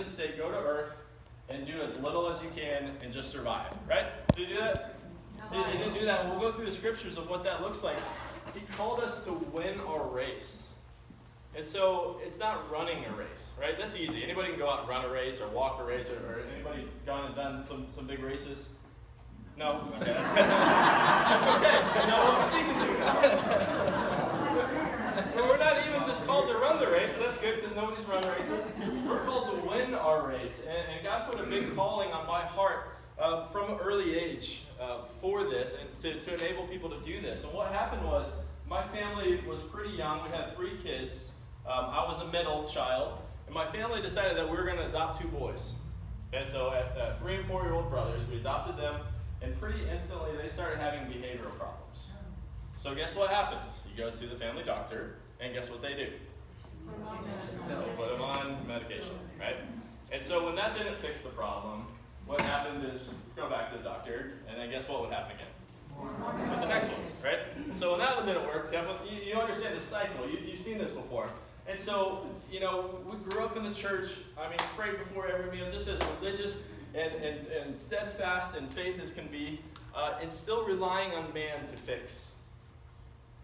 didn't say go to Earth and do as little as you can and just survive, right? Did he do that? He didn't do that. We'll go through the scriptures of what that looks like. He called us to win our race. And so it's not running a race, right? That's easy. Anybody can go out and run a race or walk a race, or anybody gone and done some big races? No? Okay. That's okay. I know who I'm speaking to now. But we're not even just called to run the race, so that's good because nobody's run races. We're called to win our race. And God put a big calling on my heart from an early age for this and to enable people to do this. And what happened was my family was pretty young. We had 3 kids. I was the middle child. And my family decided that we were going to adopt 2 boys. And so at 3 and 4-year-old brothers, we adopted them. And pretty instantly, they started having behavioral problems. So guess what happens? You go to the family doctor, and guess what they do? Put them on medication, right? And so when that didn't fix the problem, what happened is go back to the doctor, and then guess what would happen again? With the next one, right? And so when that one didn't work, you understand the cycle. You've seen this before. And so, we grew up in the church. I mean, prayed before every meal, just as religious and steadfast in faith as can be, and still relying on man to fix.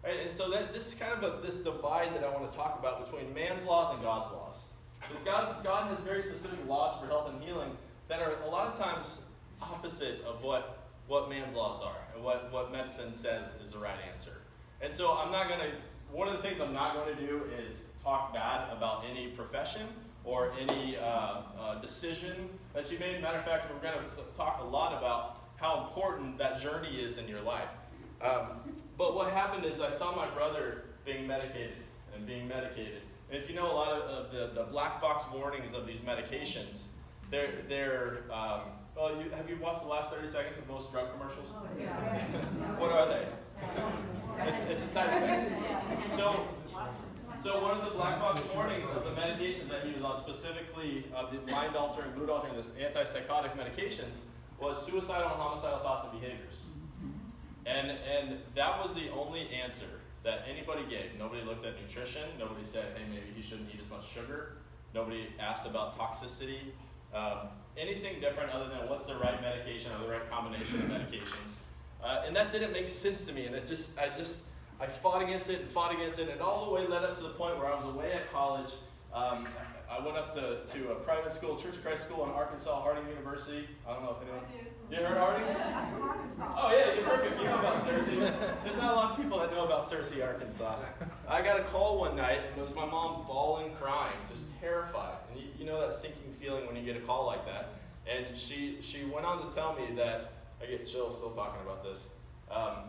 Right? And so this is kind of this divide that I want to talk about between man's laws and God's laws. Because God has very specific laws for health and healing that are a lot of times opposite of what man's laws are and what medicine says is the right answer. And so one of the things I'm not going to do is talk bad about any profession or any decision that you made. Matter of fact, we're going to talk a lot about how important that journey is in your life. But what happened is I saw my brother being medicated. And if you know a lot of the black box warnings of these medications, have you watched the last 30 seconds of most drug commercials? Oh, yeah. What are they? It's a side effects. So one of the black box warnings of the medications that he was on, specifically the mind-altering, mood-altering, this antipsychotic medications, was suicidal and homicidal thoughts and behaviors. And that was the only answer that anybody gave. Nobody looked at nutrition. Nobody said, hey, maybe he shouldn't eat as much sugar. Nobody asked about toxicity. Anything different other than what's the right medication or the right combination of medications. And that didn't make sense to me. And I fought against it, and it all the way led up to the point where I was away at college. I went up to a private school, Church of Christ school in Arkansas, Harding University. I don't know if anyone... You heard of Harding? Yeah, I'm from Arkansas. Oh yeah, you're perfect. You know about Searcy. There's not a lot of people that know about Searcy, Arkansas. I got a call one night, and it was my mom bawling, crying, just terrified. And you know that sinking feeling when you get a call like that. And she went on to tell me that, I get chills still talking about this,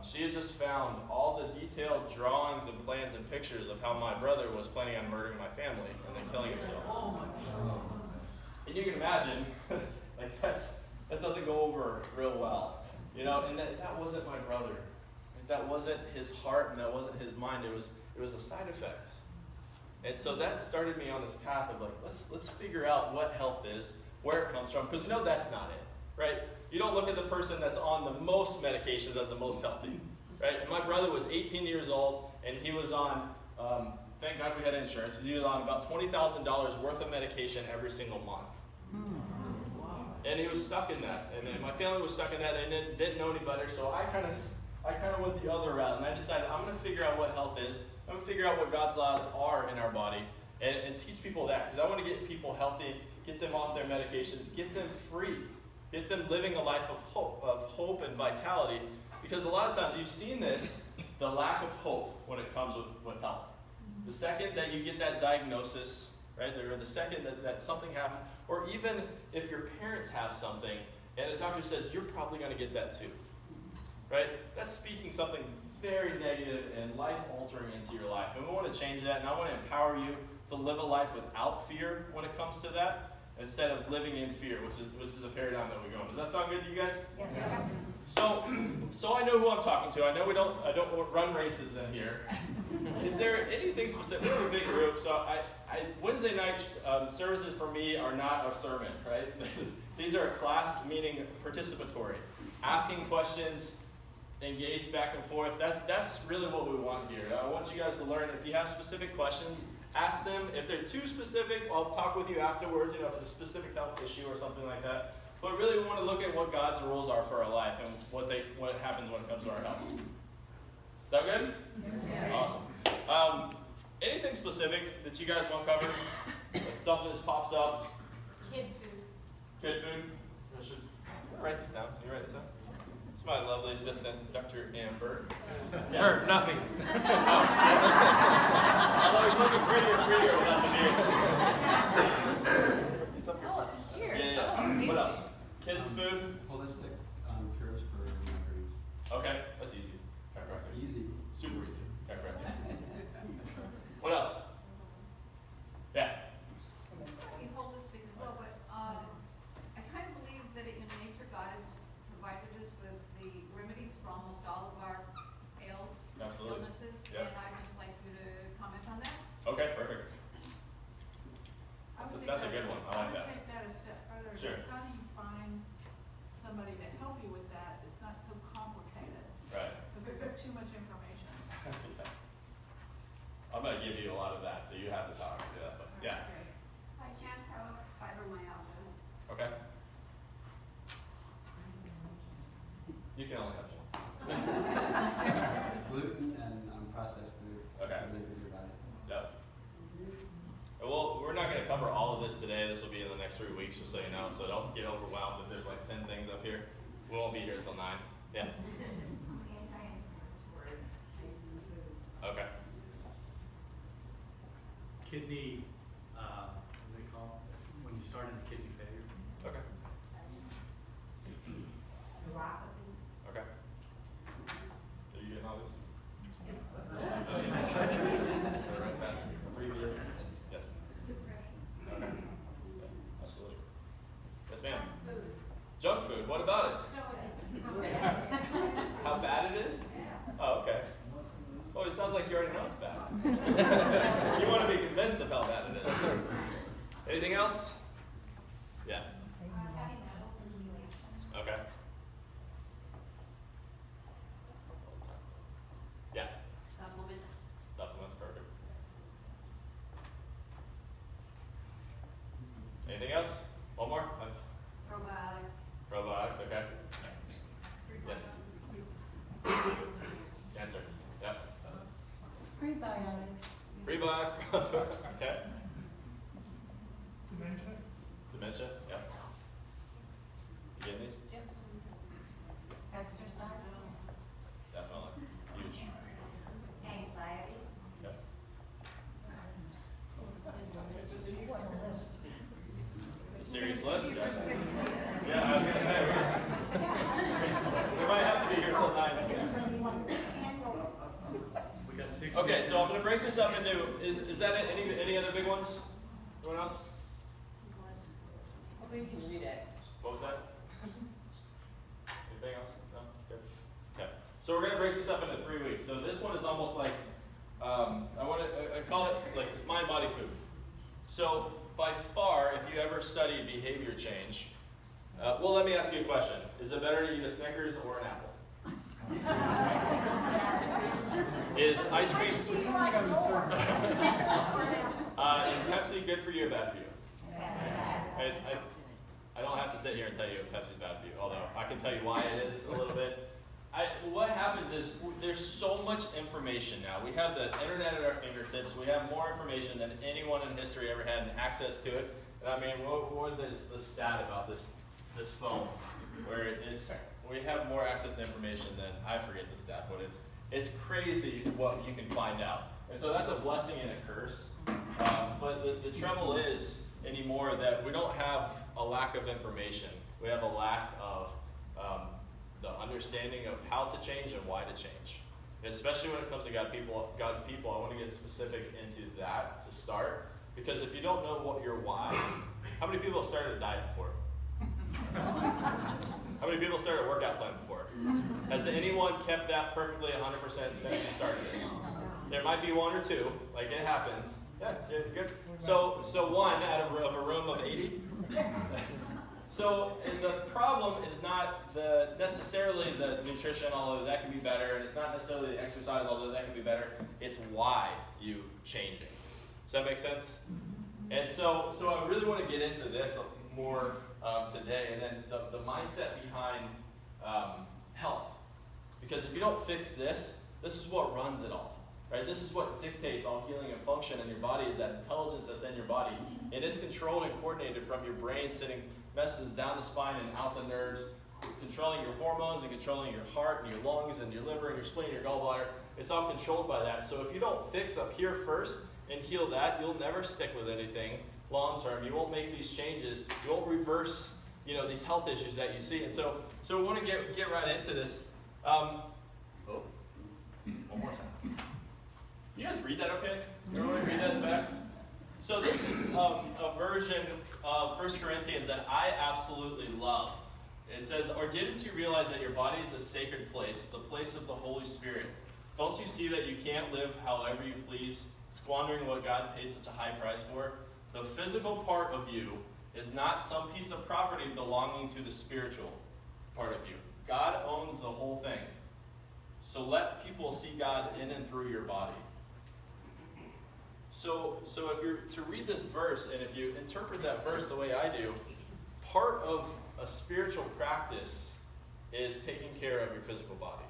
she had just found all the detailed drawings and plans and pictures of how my brother was planning on murdering my family and then killing himself. And you can imagine, like that doesn't go over real well, and that wasn't my brother. That wasn't his heart and that wasn't his mind. It was a side effect. And so that started me on this path of let's figure out what health is, where it comes from, because that's not it, right? You don't look at the person that's on the most medications as the most healthy, right? And my brother was 18 years old and he was on, thank God we had insurance, he was on about $20,000 worth of medication every single month. And he was stuck in that, and then my family was stuck in that, and didn't know any better. So I kind of went the other route, and I decided I'm going to figure out what health is. I'm going to figure out what God's laws are in our body, and teach people that, because I want to get people healthy, get them off their medications, get them free, get them living a life of hope and vitality. Because a lot of times you've seen this, the lack of hope when it comes with health. The second that you get that diagnosis, right? Or the second that something happened, or even if your parents have something and a doctor says you're probably going to get that too, right? That's speaking something very negative and life-altering into your life. And we want to change that, and I want to empower you to live a life without fear when it comes to that, instead of living in fear, which is a paradigm that we go in. Does that sound good to you guys? Yes. So I know who I'm talking to. I know I don't run races in here. Is there anything specific? We're a big group, so Wednesday night services for me are not a sermon, right? These are class, meaning participatory. Asking questions, engage back and forth. That's really what we want here. I want you guys to learn. If you have specific questions, Ask them. If they're too specific, I'll talk with you afterwards, if it's a specific health issue or something like that. But really we want to look at what God's rules are for our life and what happens when it comes to our health. Is that good? Yeah. Awesome. Anything specific that you guys want covered? Something that pops up? Kid food. Kid food? I should write this down. Can you write this down? It's my lovely assistant, Dr. Amber. Yeah. Not me. Although he's looking prettier and prettier without the beard. Oh, here. Yeah. Oh, What else? Kids food? Holistic cures for injuries. Okay, that's easy. Chiropractic. Easy. Super easy. Chiropractic. What else? Yeah. It's not be holistic as well, but I kind of believe that in nature God has provided us with the remedies for almost all of our Absolutely. illnesses, Yeah. and I'd just like you to comment on that. Okay, perfect. That's a good one. I like that. I would take that a step further. Sure. So how do you find somebody to help you with that? It's not so complicated. Right. Because there's too much information. Yeah. I'm going to give you a lot of that, so you have to talk to that. But yeah. Great. By chance, I have fibromyalgia. Okay. You can only have one. Gluten and processed food. Okay. That live in your body. Yep. Well, we're not going to cover all of this today. This will be in the next 3 weeks, just so you know. So don't get overwhelmed if there's like 10 things up here. We won't be here until 9. Yeah. Okay. Kidney, what do they call it? It's when you start into kidney failure. Okay. Okay. Are you getting all this? Right fast. Abbreviate. Yes. Okay. Yeah, absolutely. Yes, ma'am. Junk food. What about it? How bad it is? Oh, okay. Oh, it sounds like you already know it's bad. You want to be convinced of how bad it is. Anything else? Yeah. Okay. Yeah. Supplements, perfect. Anything else? One more? Probiotics. Probiotics, okay. Yes. Cancer. Yep. Prebiotics. Prebiotics, okay. Dementia, yep. You getting these? Yep. Exercise. Definitely. Huge. Anxiety. Yep. It's a serious list, For guys. 6 minutes. Yeah, I was going to say, we might have to be here till 9. We got 6 Okay, minutes. so I'm going to break this up into, is that it? Any other big ones? Anyone else? Hopefully you can read it. What was that? Anything else? No? Good. Okay. So we're going to break this up into 3 weeks. So this one is almost like, I call it like it's mind, body, food. So by far, if you ever study behavior change, well, let me ask you a question. Is it better to eat a Snickers or an apple? Is ice cream, is Pepsi good for you or bad for you? I don't have to sit here and tell you if Pepsi's bad for you, although I can tell you why it is a little bit. What happens is there's so much information now. We have the internet at our fingertips. We have more information than anyone in history ever had and access to it. And I mean, what is the stat about this phone? Where we have more access to information than, I forget the stat, but it's crazy what you can find out. And so that's a blessing and a curse. But the trouble is anymore that we don't have a lack of information. We have a lack of the understanding of how to change and why to change. And especially when it comes to God's people, I want to get specific into that to start. Because if you don't know what your why, how many people have started a diet before? How many people started a workout plan before? Has anyone kept that perfectly 100% since you started it? There might be one or two, like it happens. Yeah, good. So one out of a room of 80. So the problem is not necessarily the nutrition, although that can be better, and it's not necessarily the exercise, although that can be better. It's why you changing. Does that make sense? And so I really want to get into this more today, and then the mindset behind health. Because if you don't fix this, this is what runs it all. Right? This is what dictates all healing and function in your body, is that intelligence that's in your body. It is controlled and coordinated from your brain, sending messages down the spine and out the nerves, controlling your hormones and controlling your heart and your lungs and your liver and your spleen and your gallbladder. It's all controlled by that. So if you don't fix up here first and heal that, you'll never stick with anything long term. You won't make these changes. You won't reverse, these health issues that you see. And so we want to get right into this. One more time. You guys read that okay? Everybody read that in the back? So this is a version of 1 Corinthians that I absolutely love. It says, "Or didn't you realize that your body is a sacred place, the place of the Holy Spirit? Don't you see that you can't live however you please, squandering what God paid such a high price for? The physical part of you is not some piece of property belonging to the spiritual part of you. God owns the whole thing. So let people see God in and through your body." So if you're to read this verse, and if you interpret that verse the way I do, part of a spiritual practice is taking care of your physical body.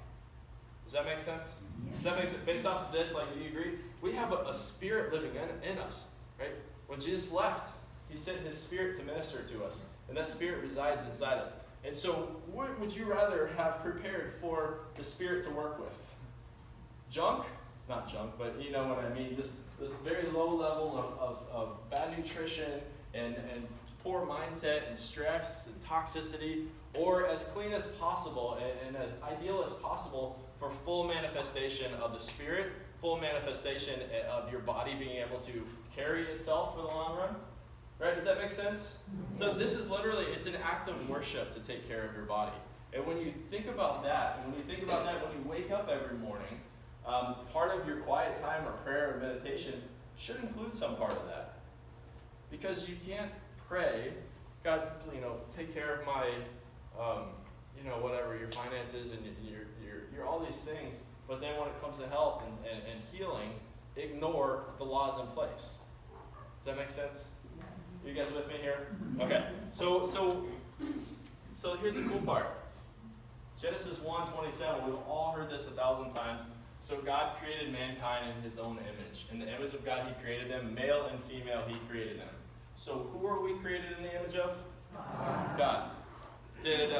Does that make sense? Does that make sense? Based off of this, do you agree? We have a spirit living in us, right? When Jesus left, he sent his spirit to minister to us, and that spirit resides inside us. And so what would you rather have prepared for the spirit to work with? Junk? Not junk, but you know what I mean. Just this very low level of bad nutrition and poor mindset and stress and toxicity, or as clean as possible and as ideal as possible for full manifestation of the Spirit, full manifestation of your body being able to carry itself for the long run. Right? Does that make sense? So this is literally, it's an act of worship to take care of your body. And when you think about that, when you wake up every morning, part of your quiet time or prayer or meditation should include some part of that. Because you can't pray, God, take care of my, whatever, your finances and your all these things, but then when it comes to health and healing, ignore the laws in place. Does that make sense? You guys with me here? Okay. So here's the cool part. Genesis 1:27, we've all heard this 1,000 times. So God created mankind in his own image. In the image of God, he created them. Male and female, he created them. So who are we created in the image of? God. Did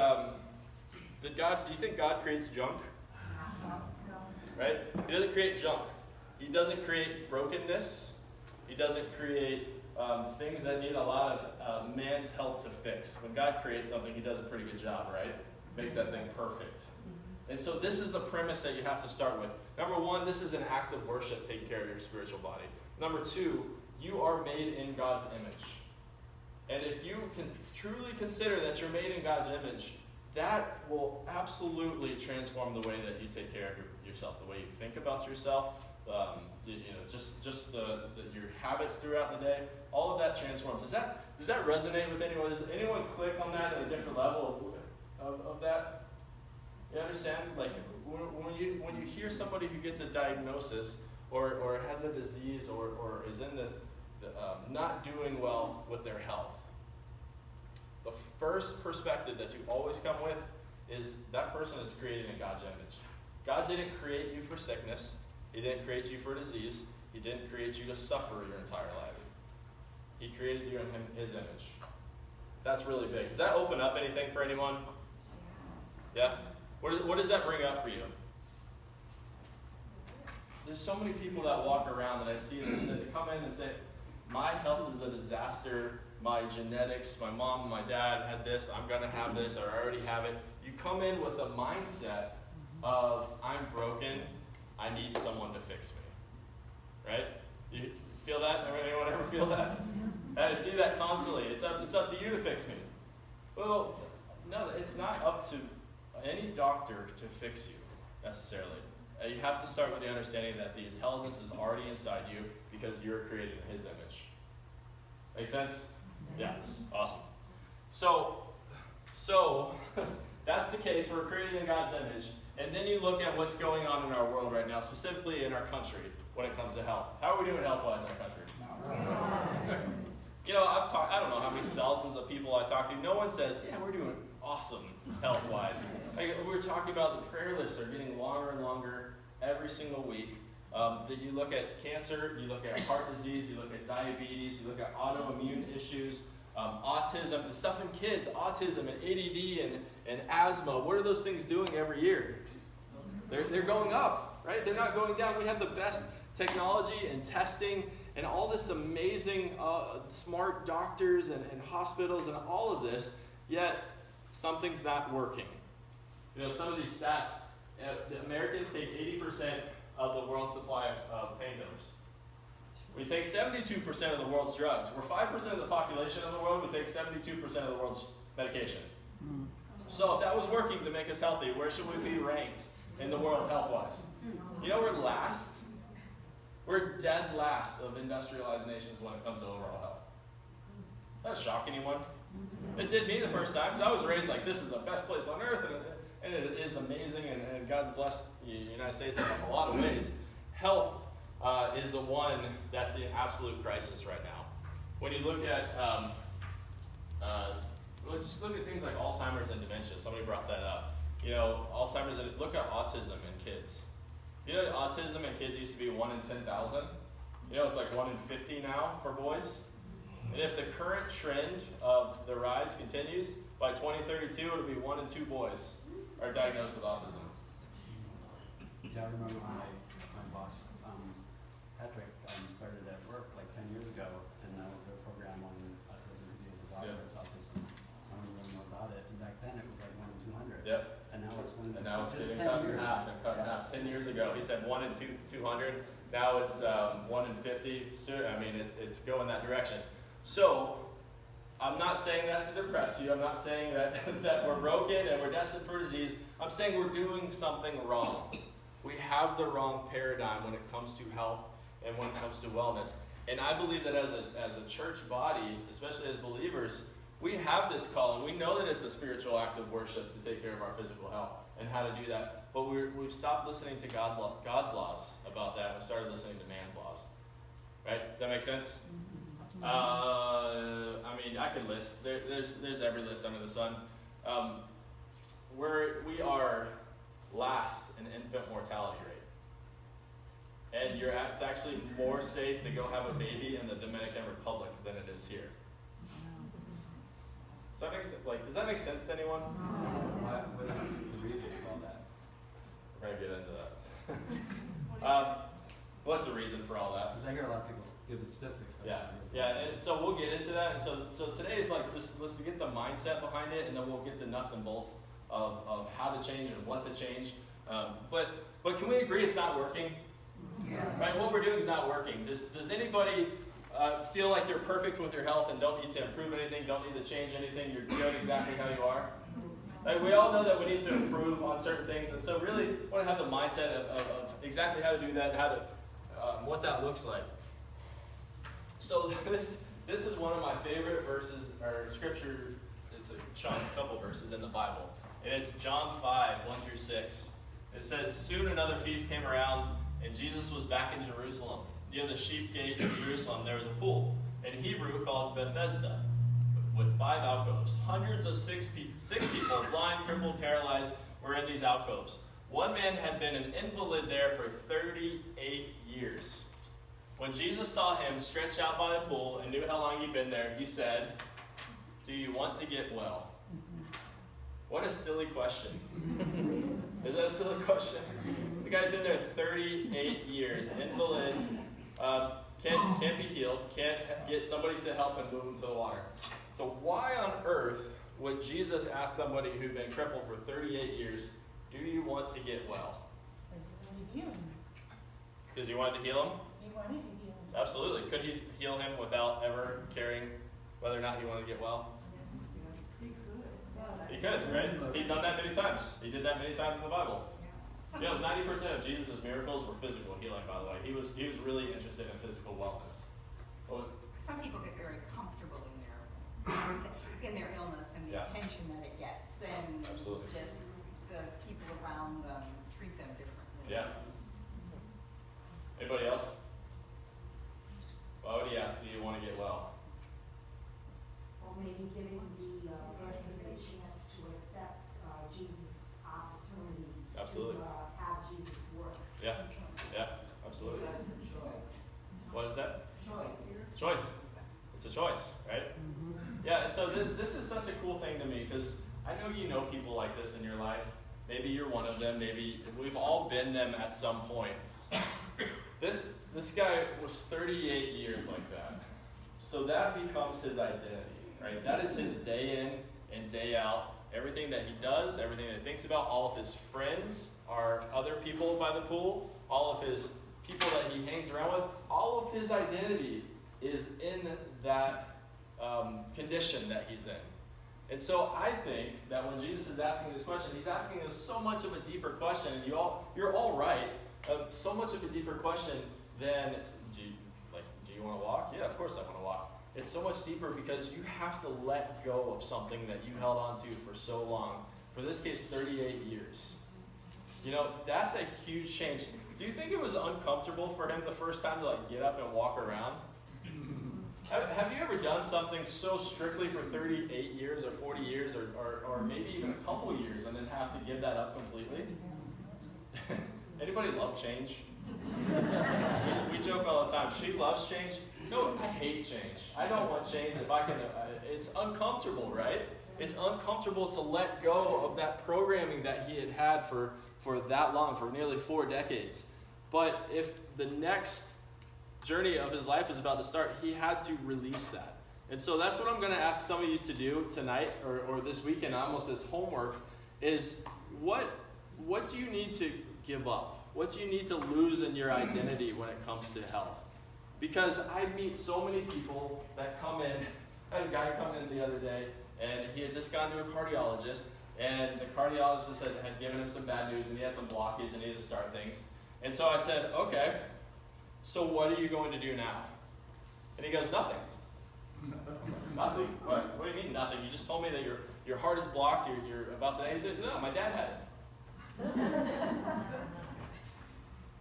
God, do you think God creates junk? Right? He doesn't create junk. He doesn't create brokenness. He doesn't create things that need a lot of man's help to fix. When God creates something, he does a pretty good job, right? Makes that thing perfect. And so this is the premise that you have to start with. Number one, this is an act of worship, taking care of your spiritual body. Number two, you are made in God's image. And if you can truly consider that you're made in God's image, that will absolutely transform the way that you take care of yourself, the way you think about yourself, just your habits throughout the day. All of that transforms. Does that resonate with anyone? Does anyone click on that at a different level of that? You understand? Like when you hear somebody who gets a diagnosis or has a disease or is in the not doing well with their health, the first perspective that you always come with is that person is created in God's image. God didn't create you for sickness. He didn't create you for disease. He didn't create you to suffer your entire life. He created you in his image. That's really big. Does that open up anything for anyone? Yeah? What does that bring up for you? There's so many people that walk around that I see that come in and say, my health is a disaster, my genetics, my mom and my dad had this, I'm going to have this, or I already have it. You come in with a mindset of, I'm broken, I need someone to fix me. Right? You feel that? Anyone ever feel that? I see that constantly. It's up to you to fix me. Well, no, it's not up to any doctor to fix you, necessarily. You have to start with the understanding that the intelligence is already inside you because you're created in his image. Make sense? Yeah, awesome. So that's that's the case, we're created in God's image, and then you look at what's going on in our world right now, specifically in our country when it comes to health. How are we doing health-wise in our country? You know, I don't know how many thousands of people I talk to. No one says, yeah, we're doing awesome health-wise. Like, we're talking about the prayer lists are getting longer and longer every single week. That you look at cancer, you look at heart disease, you look at diabetes, you look at autoimmune issues, autism, the stuff in kids, autism and ADD and asthma. What are those things doing every year? They're going up, right? They're not going down. We have the best technology and testing and all this amazing smart doctors and hospitals and all of this, yet something's not working. You know, some of these stats, the Americans take 80% of the world's supply of painkillers. We take 72% of the world's drugs. We're 5% of the population of the world. We take 72% of the world's medication. So if that was working to make us healthy, where should we be ranked in the world health-wise? You know, we're last. We're dead last of industrialized nations when it comes to overall health. Does that shock anyone? It did me the first time, because I was raised like, this is the best place on earth, and it is amazing, and God's blessed the United States in a lot of ways. Health is the one that's in absolute crisis right now. When you look at, let's just look at things like Alzheimer's and dementia. Somebody brought that up. You know, Alzheimer's, and look at autism in kids. You know, autism in kids used to be 1 in 10,000. You know, it's like 1 in 50 now for boys. And if the current trend of the rise continues, by 2032, it'll be 1 in 2 boys are diagnosed with autism. Yeah, I remember my boss, Patrick, started at work like 10 years ago, and that was a program on autism disease and doctors, autism. I don't really know about it. And back then it was like 1 in 200. Yep. And now it's 1 in 200. And now it's getting cut in half and cut in half. 10 years ago, he said 1 in 200. Now it's 1 in 50. So, I mean, it's going that direction. So, I'm not saying that to depress you. I'm not saying that, that we're broken and we're destined for disease. I'm saying we're doing something wrong. We have the wrong paradigm when it comes to health and when it comes to wellness. And I believe that as a church body, especially as believers, we have this calling. We know that it's a spiritual act of worship to take care of our physical health and how to do that. But we've stopped listening to God's laws about that and started listening to man's laws. Right? Does that make sense? I mean, I could list. There's every list under the sun. We are last in infant mortality rate. And it's actually more safe to go have a baby in the Dominican Republic than it is here. Does that make sense to anyone? What is the reason for all that? We're going to get into that. What's the reason for all that? Because I hear a lot of people give the statistics. Yeah, and so we'll get into that. And so today is like just let's get the mindset behind it, and then we'll get the nuts and bolts of how to change and what to change. But can we agree it's not working? Yes. Right, what we're doing is not working. Does anybody feel like you're perfect with your health and don't need to improve anything, don't need to change anything, you're good exactly how you are? Like, we all know that we need to improve on certain things, and so really want to have the mindset of exactly how to do that and how to what that looks like. So this is one of my favorite verses, or scripture. It's a couple verses in the Bible, and it's John 5, 1 through 6. It says, "Soon another feast came around, and Jesus was back in Jerusalem. Near the sheep gate of Jerusalem, there was a pool, in Hebrew called Bethesda, with 5 alcoves. Hundreds of sick people, blind, crippled, paralyzed, were in these alcoves. One man had been an invalid there for 38 years. When Jesus saw him stretched out by the pool and knew how long he'd been there, he said, 'Do you want to get well?'" What a silly question. Is that a silly question? The guy's been there 38 years, invalid, can't be healed, can't get somebody to help him move him to the water. So why on earth would Jesus ask somebody who'd been crippled for 38 years, "Do you want to get well?" Because he wanted to heal him? Absolutely. Could he heal him without ever caring whether or not he wanted to get well? He could, right? He's done that many times. He did that many times in the Bible. You know, 90% of Jesus' miracles were physical healing, by the way. He was really interested in physical wellness. Some people get very comfortable in their illness and the Yeah. attention that it gets and Absolutely. just the people around them treat them differently. Yeah. Anybody else? Why would he ask, do you want to get well? Or maybe giving the person a chance to accept Jesus' opportunity Absolutely. to have Jesus work. Yeah. Yeah. Absolutely. That's the choice. What is that? Choice. Choice. It's a choice, right? Yeah, and so this is such a cool thing to me because I know you know people like this in your life. Maybe you're one of them. Maybe we've all been them at some point. This guy was 38 years like that. So that becomes his identity, right? That is his day in and day out. Everything that he does, everything that he thinks about, all of his friends are other people by the pool, all of his people that he hangs around with, all of his identity is in that condition that he's in. And so I think that when Jesus is asking this question, he's asking us so much of a deeper question, and you're all right, so much of a deeper question than, do you want to walk? Yeah, of course I want to walk. It's so much deeper because you have to let go of something that you held on to for so long. For this case, 38 years. You know, that's a huge change. Do you think it was uncomfortable for him the first time to get up and walk around? Have you ever done something so strictly for 38 years or 40 years or maybe even a couple years and then have to give that up completely? Anybody love change? We joke all the time. She loves change. No, I hate change. I don't want change if I can. It's uncomfortable, right? It's uncomfortable to let go of that programming that he had for that long, for nearly 4 decades. But if the next journey of his life is about to start, he had to release that. And so that's what I'm going to ask some of you to do tonight or this weekend, almost as homework, is what do you need to give up? What do you need to lose in your identity when it comes to health? Because I meet so many people that come in. I had a guy come in the other day, and he had just gone to a cardiologist, and the cardiologist had given him some bad news, and he had some blockage and needed to start things. And so I said, okay, so what are you going to do now? And he goes, nothing. Nothing? What do you mean nothing? You just told me that your heart is blocked, you're about to die. He said, no, my dad had it.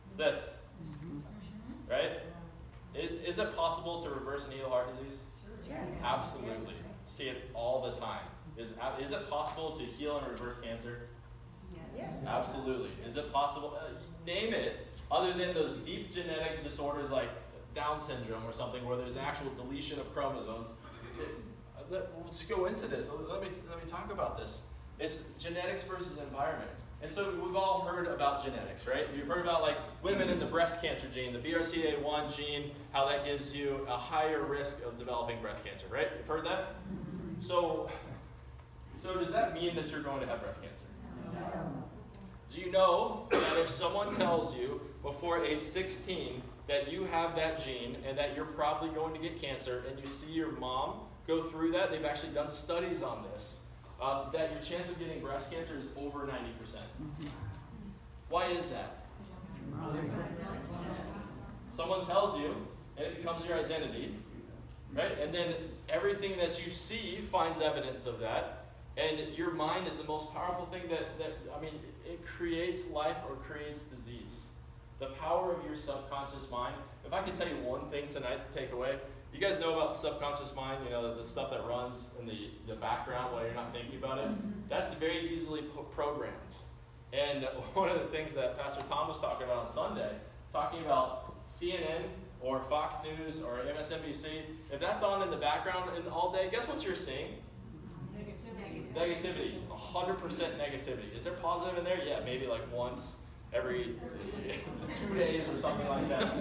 It's this, right? Is it possible to reverse and heal heart disease? Yes. Absolutely. See it all the time. Is it possible to heal and reverse cancer? Yes. Absolutely. Is it possible? Name it, other than those deep genetic disorders like Down syndrome or something where there's an actual deletion of chromosomes. Let's go into this. Let me talk about this. It's genetics versus environment. And so we've all heard about genetics, right? You've heard about women in the breast cancer gene, the BRCA1 gene, how that gives you a higher risk of developing breast cancer, right? You've heard that? So does that mean that you're going to have breast cancer? No. Do you know that if someone tells you before age 16 that you have that gene and that you're probably going to get cancer, and you see your mom go through that, they've actually done studies on this, that your chance of getting breast cancer is over 90%. Why is that? Someone tells you, and it becomes your identity, right? And then everything that you see finds evidence of that. And your mind is the most powerful thing it creates life or creates disease. The power of your subconscious mind. If I could tell you one thing tonight to take away, you guys know about subconscious mind, the stuff that runs in the background while you're not thinking about it? That's very easily programmed. And one of the things that Pastor Tom was talking about on Sunday, talking about CNN or Fox News or MSNBC, if that's on in the background all day, guess what you're seeing? Negativity. 100% negativity. Is there positive in there? Yeah, maybe once every 2 days or something like that.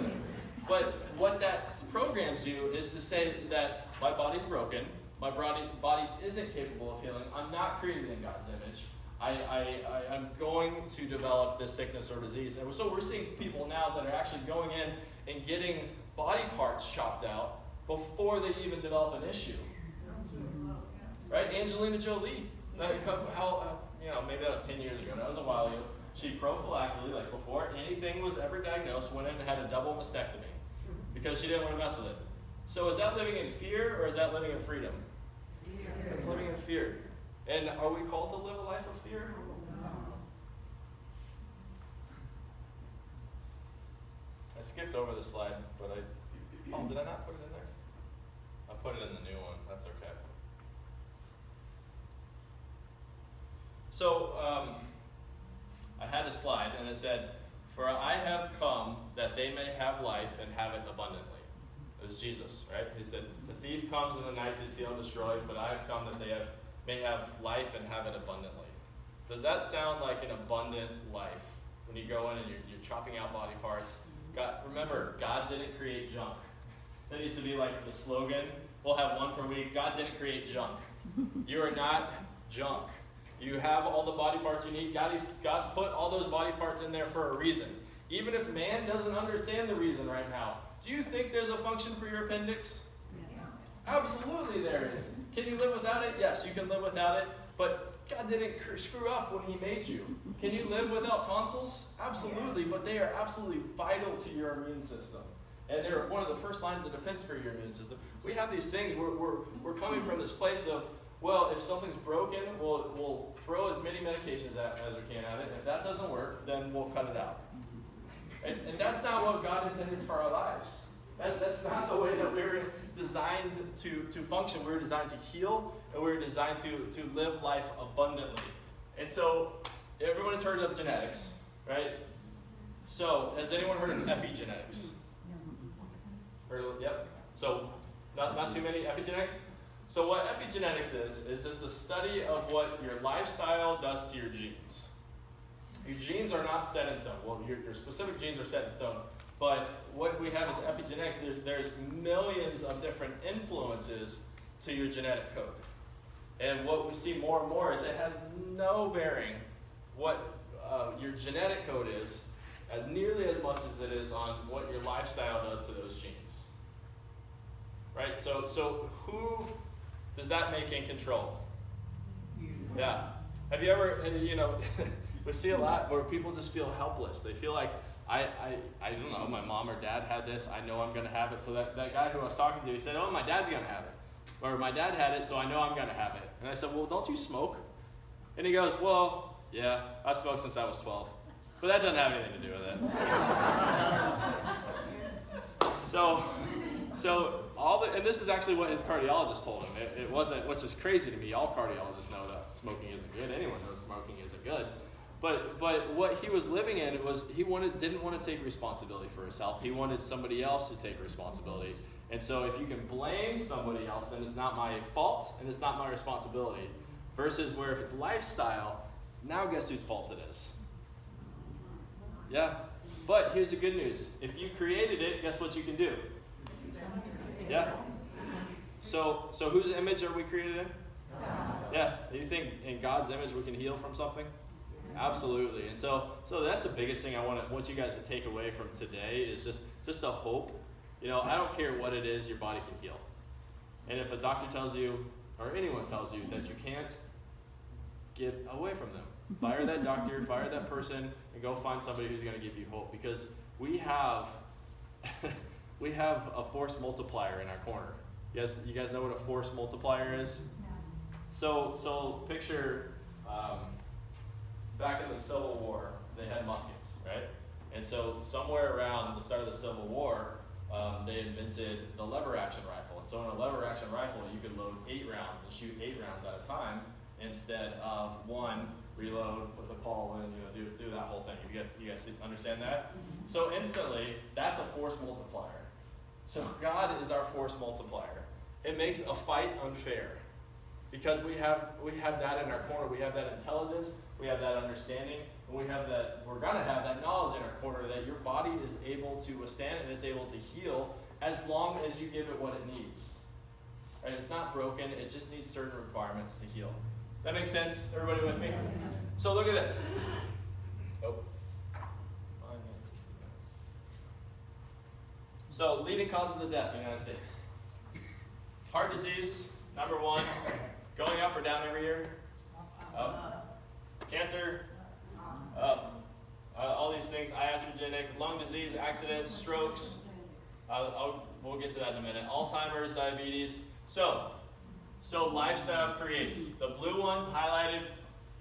But what that programs you is to say that my body's broken, my body isn't capable of healing, I'm not created in God's image, I'm going to develop this sickness or disease. And so we're seeing people now that are actually going in and getting body parts chopped out before they even develop an issue. Right? Angelina Jolie. Maybe that was 10 years ago. That was a while ago. She prophylactically, before anything was ever diagnosed, went in and had a double mastectomy because she didn't want to mess with it. So is that living in fear or is that living in freedom? Fear. It's living in fear. And are we called to live a life of fear? I skipped over the slide, but did I not put it in there? I put it in the new one. That's okay. So, I had a slide, and it said, "For I have come that they may have life and have it abundantly." It was Jesus, right? He said, "The thief comes in the night to steal and destroy, but I have come that they may have life and have it abundantly." Does that sound like an abundant life? When you go in and you're chopping out body parts. Remember, God didn't create junk. That needs to be like the slogan. We'll have one per week. God didn't create junk. You are not junk. You have all the body parts you need. God put all those body parts in there for a reason. Even if man doesn't understand the reason right now. Do you think there's a function for your appendix? Yes. Absolutely there is. Can you live without it? Yes, you can live without it. But God didn't screw up when He made you. Can you live without tonsils? Absolutely, but they are absolutely vital to your immune system. And they're one of the first lines of defense for your immune system. We have these things, we're coming from this place of, well, if something's broken, we'll throw as many medications as we can at it. If that doesn't work, then we'll cut it out. And that's not what God intended for our lives. That's not the way that we were designed to function. We were designed to heal, and we were designed to live life abundantly. And so, everyone's heard of genetics, right? So, has anyone heard of epigenetics? Yep. So, not too many epigenetics. So what epigenetics is it's a study of what your lifestyle does to your genes. Your genes are not set in stone. Well, your specific genes are set in stone. But what we have is epigenetics. There's millions of different influences to your genetic code. And what we see more and more is it has no bearing what your genetic code is, nearly as much as it is on what your lifestyle does to those genes. Right? So who does that make in control? Yeah. Have you ever, we see a lot where people just feel helpless. They feel like, I don't know, my mom or dad had this, I know I'm going to have it. So that guy who I was talking to, he said, oh, my dad's going to have it. Or my dad had it, so I know I'm going to have it. And I said, well, don't you smoke? And he goes, well, yeah, I've smoked since I was 12. But that doesn't have anything to do with it. So and this is actually what his cardiologist told him. It wasn't, which is crazy to me. All cardiologists know that smoking isn't good. Anyone knows smoking isn't good. But what he was living in was didn't want to take responsibility for his health. He wanted somebody else to take responsibility. And so if you can blame somebody else, then it's not my fault and it's not my responsibility. Versus where if it's lifestyle, now guess whose fault it is? Yeah. But here's the good news. If you created it, guess what you can do? Yeah. So whose image are we created in? Yeah. Do you think in God's image we can heal from something? Absolutely. And so that's the biggest thing I want you guys to take away from today is just the hope. I don't care what it is, your body can heal. And if a doctor tells you, or anyone tells you that you can't, get away from them. Fire that doctor, fire that person, and go find somebody who's going to give you hope. Because we have a force multiplier in our corner. You guys know what a force multiplier is? So picture back in the Civil War, they had muskets, right? And so somewhere around the start of the Civil War, they invented the lever action rifle. And so in a lever action rifle, you could load 8 rounds and shoot 8 rounds at a time instead of 1, reload, put the ball in, do that whole thing. You guys understand that? So instantly, that's a force multiplier. So God is our force multiplier. It makes a fight unfair because we have that in our corner. We have that intelligence, we have that understanding, and we're gonna have that knowledge in our corner that your body is able to withstand and it's able to heal as long as you give it what it needs. Right? It's not broken, it just needs certain requirements to heal. Does that make sense? Everybody with me? So look at this. Oh. 5 minutes, 60 minutes. So leading causes of death in the United States. Heart disease, number 1. Going up or down every year? Up. Cancer? Up. All these things, iatrogenic, lung disease, accidents, strokes. We'll get to that in a minute. Alzheimer's, diabetes. So, So lifestyle creates. The blue ones highlighted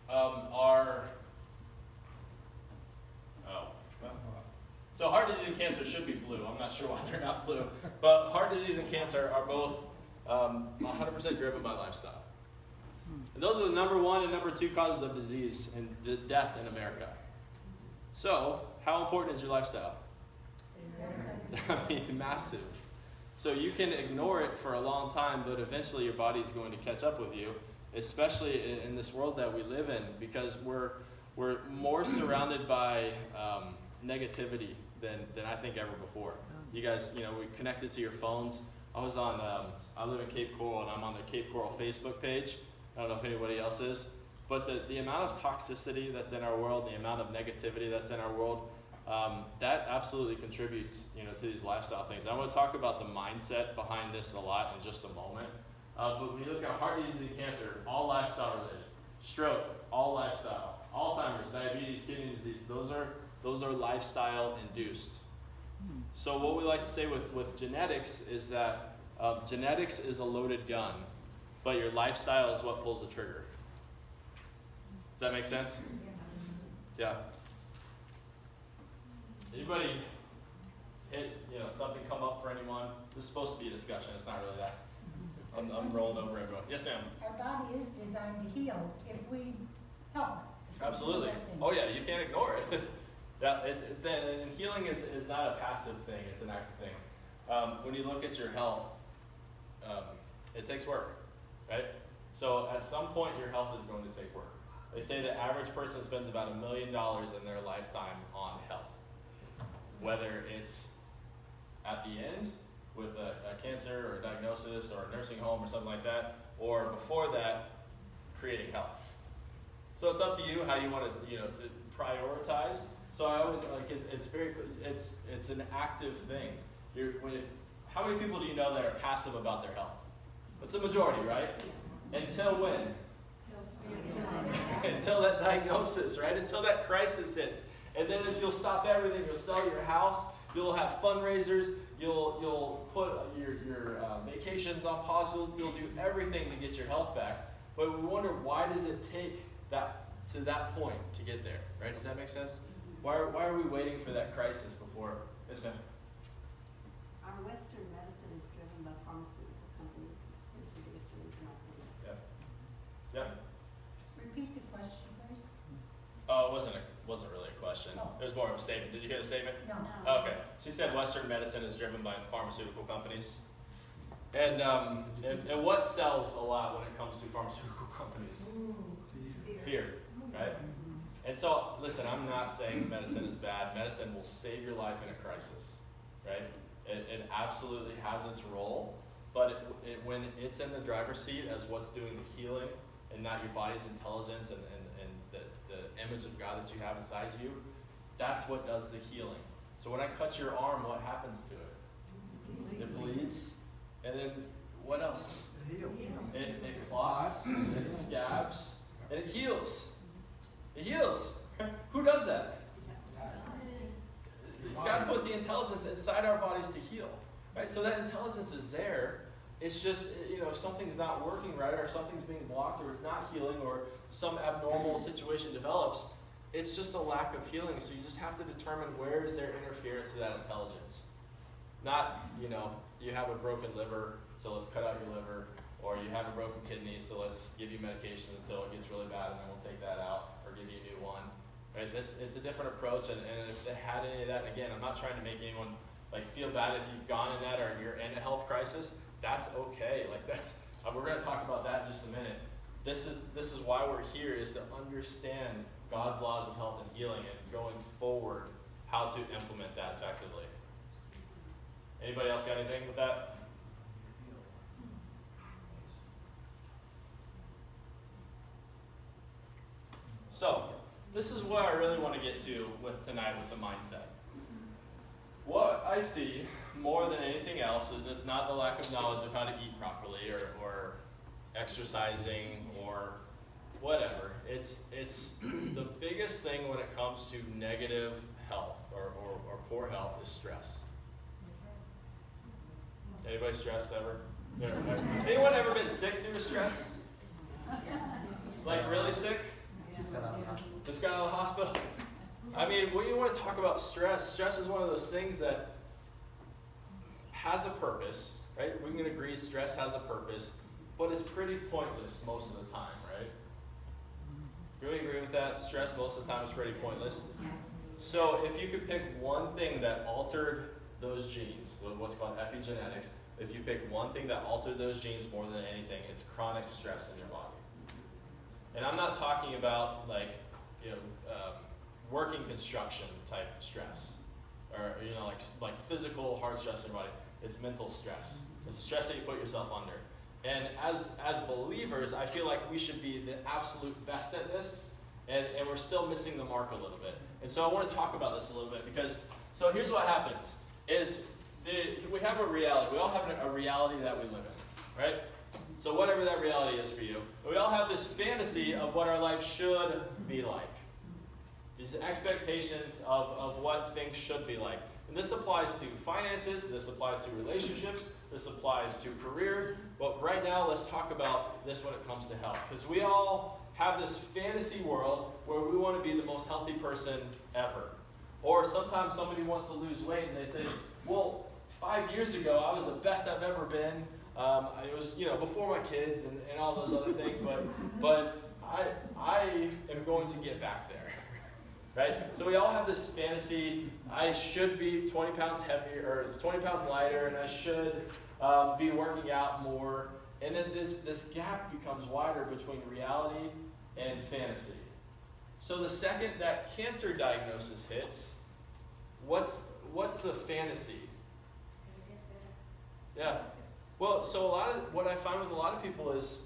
are, so heart disease and cancer should be blue. I'm not sure why they're not blue. But heart disease and cancer are both 100% driven by lifestyle. And those are the number 1 and number 2 causes of disease and death in America. So, how important is your lifestyle? I mean, massive. So you can ignore it for a long time, but eventually your body's going to catch up with you, especially in this world that we live in, because we're more surrounded by negativity than I think ever before. You guys, we connected to your phones. I live in Cape Coral, and I'm on the Cape Coral Facebook page. I don't know if anybody else is, but the amount of toxicity that's in our world, the amount of negativity that's in our world, that absolutely contributes, to these lifestyle things. I want to talk about the mindset behind this a lot in just a moment. But when you look at heart disease and cancer, all lifestyle related. Stroke, all lifestyle. Alzheimer's, diabetes, kidney disease, those are lifestyle induced. So what we like to say with genetics is that genetics is a loaded gun, but your lifestyle is what pulls the trigger. Does that make sense? Yeah. Anybody hit, something come up for anyone? This is supposed to be a discussion. It's not really that. I'm rolling over everyone. Yes, ma'am. Our body is designed to heal if we help. Absolutely. Oh yeah, you can't ignore it. And healing is not a passive thing. It's an active thing. When you look at your health, it takes work, right? So at some point, your health is going to take work. They say the average person spends about $1 million in their lifetime on health. Whether it's at the end with a cancer or a diagnosis or a nursing home or something like that, or before that, creating health. So it's up to you how you want to, prioritize. So I would it's an active thing. How many people do you know that are passive about their health? That's the majority, right? Until when? Until that diagnosis, right? Until that crisis hits. And then as you'll stop everything, you'll sell your house, you'll have fundraisers, you'll put your vacations on pause, you'll do everything to get your health back. But we wonder, why does it take that to that point to get there, right? Does that make sense? Why are we waiting for that crisis before? Yes, ma'am. Our Western medicine is driven by pharmaceutical companies. Is the biggest reason I think. Yeah. Yeah. Repeat the question, please. Oh, it wasn't really a question. It was more of a statement. Did you get a statement? No. Oh, okay. She said Western medicine is driven by pharmaceutical companies. And what sells a lot when it comes to pharmaceutical companies? Fear, right? And so, listen, I'm not saying medicine is bad. Medicine will save your life in a crisis, right? It absolutely has its role, but when it's in the driver's seat as what's doing the healing and not your body's intelligence and the image of God that you have inside you, that's what does the healing. So when I cut your arm, what happens to it? It bleeds. And then what else? It heals. It clots, it scabs, and it heals. It heals. Who does that? You've got to put the intelligence inside our bodies to heal. Right? So that intelligence is there. It's just, if something's not working right, or if something's being blocked, or it's not healing, or some abnormal situation develops, it's just a lack of healing. So you just have to determine where is there interference to that intelligence. Not, you have a broken liver, so let's cut out your liver, or you have a broken kidney, so let's give you medication until it gets really bad, and then we'll take that out, or give you a new one. Right? It's a different approach, and if they had any of that, and again, I'm not trying to make anyone feel bad if you've gone in that or you're in a health crisis. That's okay. We're going to talk about that in just a minute. This is why we're here, is to understand God's laws of health and healing, and going forward, how to implement that effectively. Anybody else got anything with that? So, this is what I really want to get to with tonight with the mindset. What I see more than anything else is it's not the lack of knowledge of how to eat properly or exercising or whatever. It's the biggest thing when it comes to negative health or poor health is stress. Anybody stressed ever? Yeah. Anyone ever been sick due to stress? Like really sick? Just got out of the hospital? I mean, when you want to talk about stress, stress is one of those things that has a purpose, right? We can agree stress has a purpose, but it's pretty pointless most of the time, right? Do we agree with that? Stress most of the time is pretty pointless. So if you could pick one thing that altered those genes, what's called epigenetics, if you pick one thing that altered those genes more than anything, it's chronic stress in your body. And I'm not talking about like, working construction type stress, or like physical hard stress in your body. It's mental stress. It's the stress that you put yourself under. And as believers, I feel like we should be the absolute best at this, and we're still missing the mark a little bit. And so I want to talk about this a little bit because, so here's what happens, is we have a reality. We all have a reality that we live in, right? So whatever that reality is for you, we all have this fantasy of what our life should be like. These expectations of what things should be like. And this applies to finances, this applies to relationships, this applies to career. But right now, let's talk about this when it comes to health. Because we all have this fantasy world where we want to be the most healthy person ever. Or sometimes somebody wants to lose weight and they say, well, 5 years ago, I was the best I've ever been. It was, before my kids and all those other things, but I am going to get back there. Right? So we all have this fantasy, I should be 20 pounds heavier, or 20 pounds lighter, and I should be working out more. And then this gap becomes wider between reality and fantasy. So the second that cancer diagnosis hits, what's the fantasy? Yeah. Well, so what I find with a lot of people is,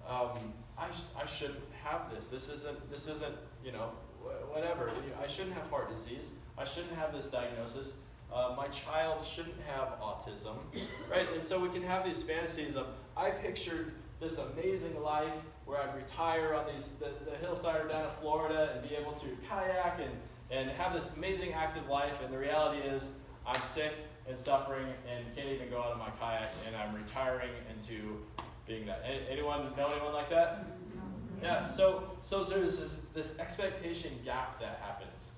I shouldn't have this. This isn't, whatever. I shouldn't have heart disease. I shouldn't have this diagnosis. My child shouldn't have autism, right? And so we can have these fantasies of, I pictured this amazing life where I'd retire on the hillside down in Florida and be able to kayak and have this amazing active life. And the reality is, I'm sick and suffering and can't even go out on my kayak, and I'm retiring into being that. Anyone know anyone like that? Yeah, so there's this expectation gap that happens.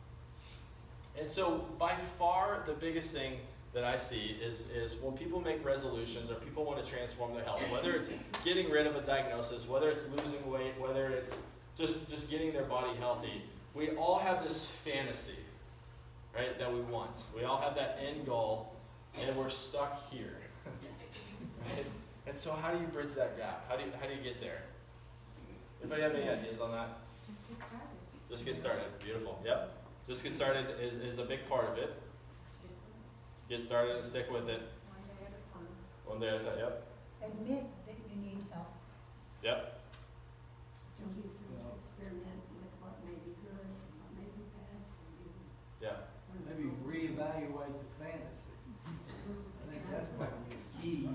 And so by far the biggest thing that I see is when people make resolutions or people want to transform their health, whether it's getting rid of a diagnosis, whether it's losing weight, whether it's just getting their body healthy, we all have this fantasy, right, that we want. We all have that end goal, and we're stuck here. Right? And so how do you bridge that gap? How do you get there? Anybody have any ideas on that? Just get started. Beautiful. Yep. Just get started is a big part of it. Get started and stick with it. One day at a time. Yep. Admit that you need help. Yep. Thank you for the experiment with what may be good and what may be bad for you. Yeah. Maybe reevaluate the fantasy. I think that's probably the key.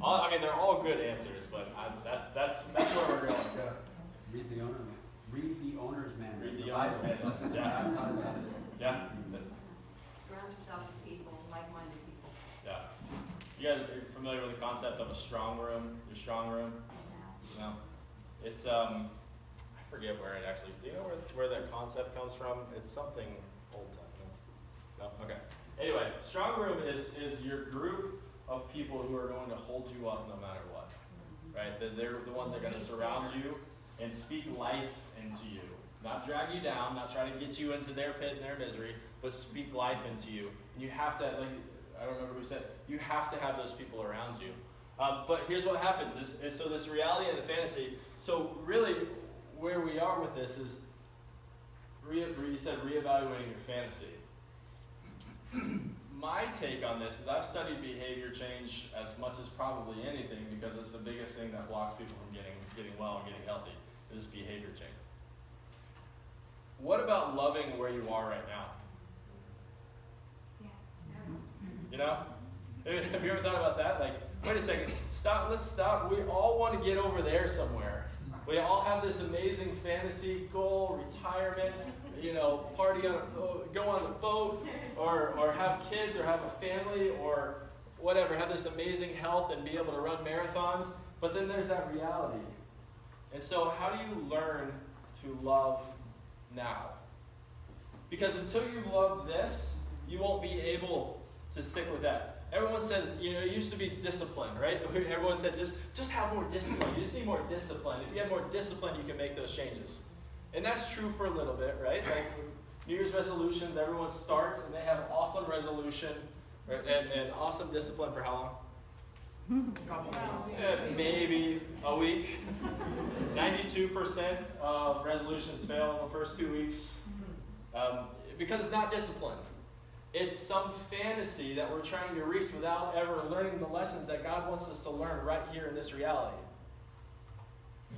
I mean, they're all good answers, but that's where we're going. Yeah. Read the owner's manual. Read the owner's manual. Yeah. Yeah. Surround yourself with people, like-minded people. Yeah. You guys are familiar with the concept of a strong room? Your strong room? No. It's I forget where it actually. Do you know where that concept comes from? It's something old time. No. Okay. Anyway, strong room is your group of people who are going to hold you up no matter what. Right? They're the ones that are going to surround you and speak life into you. Not drag you down, not try to get you into their pit and their misery, but speak life into you. And you have to, like, I don't remember who said, you have to have those people around you. But here's what happens, is so this reality and the fantasy, so really where we are with this is, you said reevaluating your fantasy. My take on this is I've studied behavior change as much as probably anything because it's the biggest thing that blocks people from getting well and getting healthy, is behavior change. What about loving where you are right now? You know? Have you ever thought about that? Like, wait a second, let's stop. We all want to get over there somewhere. We all have this amazing fantasy goal, retirement, party go on the boat, or have kids, or have a family, or whatever, have this amazing health and be able to run marathons, but then there's that reality. And so how do you learn to love now? Because until you love this, you won't be able to stick with that. Everyone says, it used to be discipline, right? Everyone said just have more discipline. You just need more discipline. If you have more discipline, you can make those changes. And that's true for a little bit, right? Like New Year's resolutions, everyone starts and they have awesome resolution and awesome discipline for how long? Couple Maybe a week. 92% of resolutions fail in the first 2 weeks because it's not discipline. It's some fantasy that we're trying to reach without ever learning the lessons that God wants us to learn right here in this reality.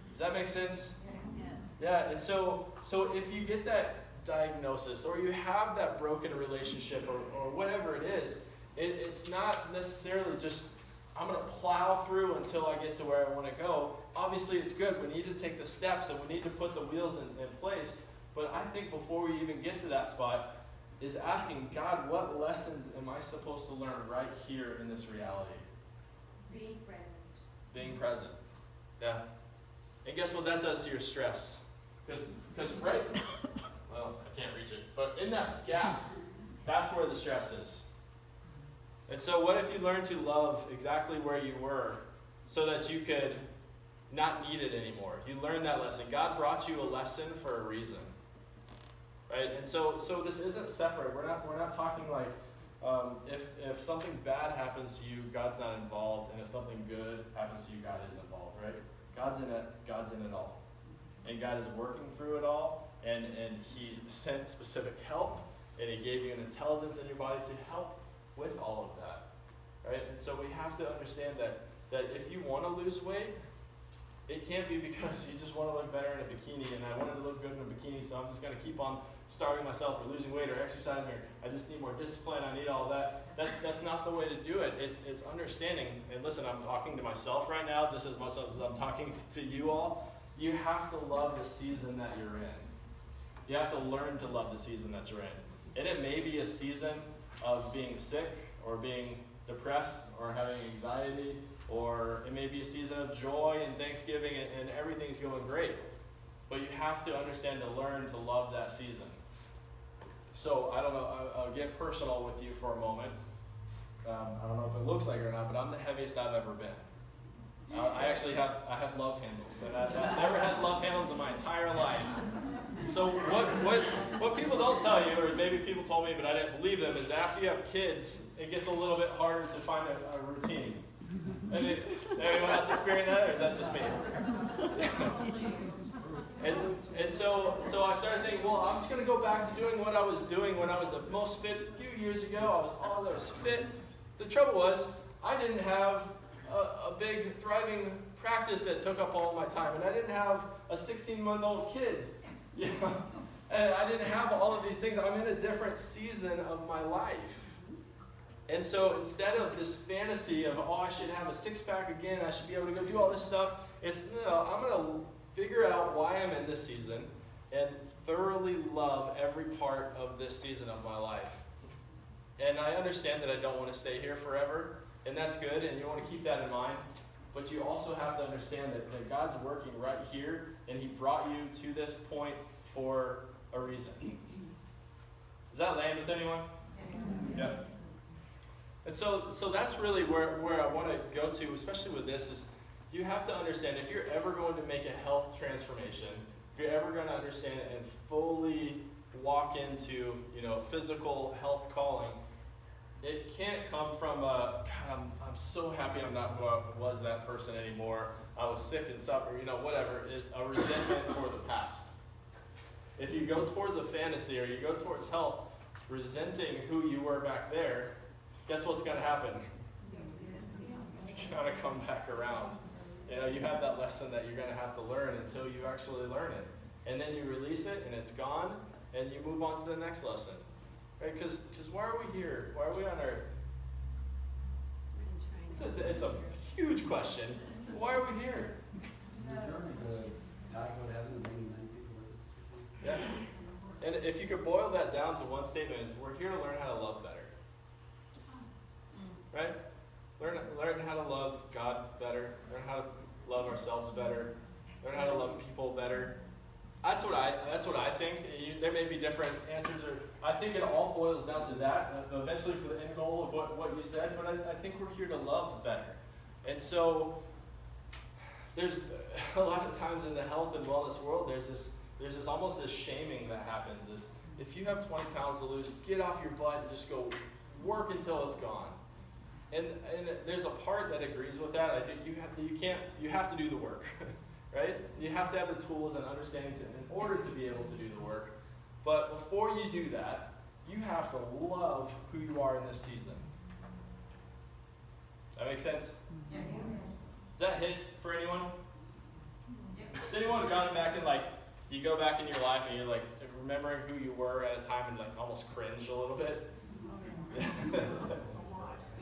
Does that make sense? Yes. Yeah, and so if you get that diagnosis or you have that broken relationship or whatever it is, it's not necessarily just, I'm going to plow through until I get to where I want to go. Obviously, it's good. We need to take the steps and we need to put the wheels in place. But I think before we even get to that spot is asking God, what lessons am I supposed to learn right here in this reality? Being present. Being present. Yeah. And guess what that does to your stress? Because right, well, I can't reach it, but in that gap, that's where the stress is. And so what if you learn to love exactly where you were so that you could not need it anymore? You learned that lesson. God brought you a lesson for a reason. Right? And so this isn't separate. We're not talking like if something bad happens to you, God's not involved, and if something good happens to you, God is involved, right? God's in it all. And God is working through it all, and He sent specific help, and He gave you an intelligence in your body to help with all of that. Right? And so we have to understand that if you want to lose weight, it can't be because you just want to look better in a bikini, and I wanted to look good in a bikini, so I'm just going to keep on starving myself or losing weight or exercising, or I just need more discipline, I need all that. That's not the way to do it. It's understanding. And listen, I'm talking to myself right now just as much as I'm talking to you all. You have to love the season that you're in. You have to learn to love the season that you're in. And it may be a season of being sick or being depressed or having anxiety, or it may be a season of joy and thanksgiving and everything's going great. But you have to understand to learn to love that season. So, I don't know, I'll get personal with you for a moment. I don't know if it looks like it or not, but I'm the heaviest I've ever been. I have love handles, and I've never had love handles in my entire life. So what people don't tell you, or maybe people told me but I didn't believe them, is after you have kids, it gets a little bit harder to find a routine. Anyone else experience that, or is that just me? And so I started thinking, well, I'm just going to go back to doing what I was doing when I was the most fit. A few years ago, I was fit. The trouble was, I didn't have a big, thriving practice that took up all my time, and I didn't have a 16-month-old kid. And I didn't have all of these things. I'm in a different season of my life. And so instead of this fantasy of, I should have a six-pack again, I should be able to go do all this stuff, it's, no, I'm going to figure out why I'm in this season and thoroughly love every part of this season of my life. And I understand that I don't want to stay here forever, and that's good, and you want to keep that in mind. But you also have to understand that God's working right here, and He brought you to this point for a reason. Does that land with anyone? Yes. Yeah. And so that's really where I want to go to, especially with this, is you have to understand if you're ever going to make a health transformation, if you're ever going to understand it and fully walk into physical health calling, it can't come from God, I'm so happy I'm not who I was that person anymore. I was sick and suffer, whatever. It's a resentment for the past. If you go towards a fantasy or you go towards health, resenting who you were back there, guess what's going to happen? It's going to come back around. You have that lesson that you're going to have to learn until you actually learn it. And then you release it and it's gone and you move on to the next lesson. Right? Because why are we here? Why are we on earth? It's a huge question. Why are we here? The journey to die, go to heaven, and bring many people with us. Yeah. And if you could boil that down to one statement, is we're here to learn how to love better. Right? ourselves better, learn how to love people better. That's what I think. There may be different answers, or I think it all boils down to that. Eventually, for the end goal of what you said, but I think we're here to love better. And so, there's a lot of times in the health and wellness world, there's this almost this shaming that happens. This, if you have 20 pounds to lose, get off your butt and just go work until it's gone. And there's a part that agrees with that. You have to do the work. Right? You have to have the tools and understanding in order to be able to do the work. But before you do that, you have to love who you are in this season. That makes sense? Yeah. Does that hit for anyone? Has anyone gone back and you go back in your life and you're remembering who you were at a time and almost cringe a little bit?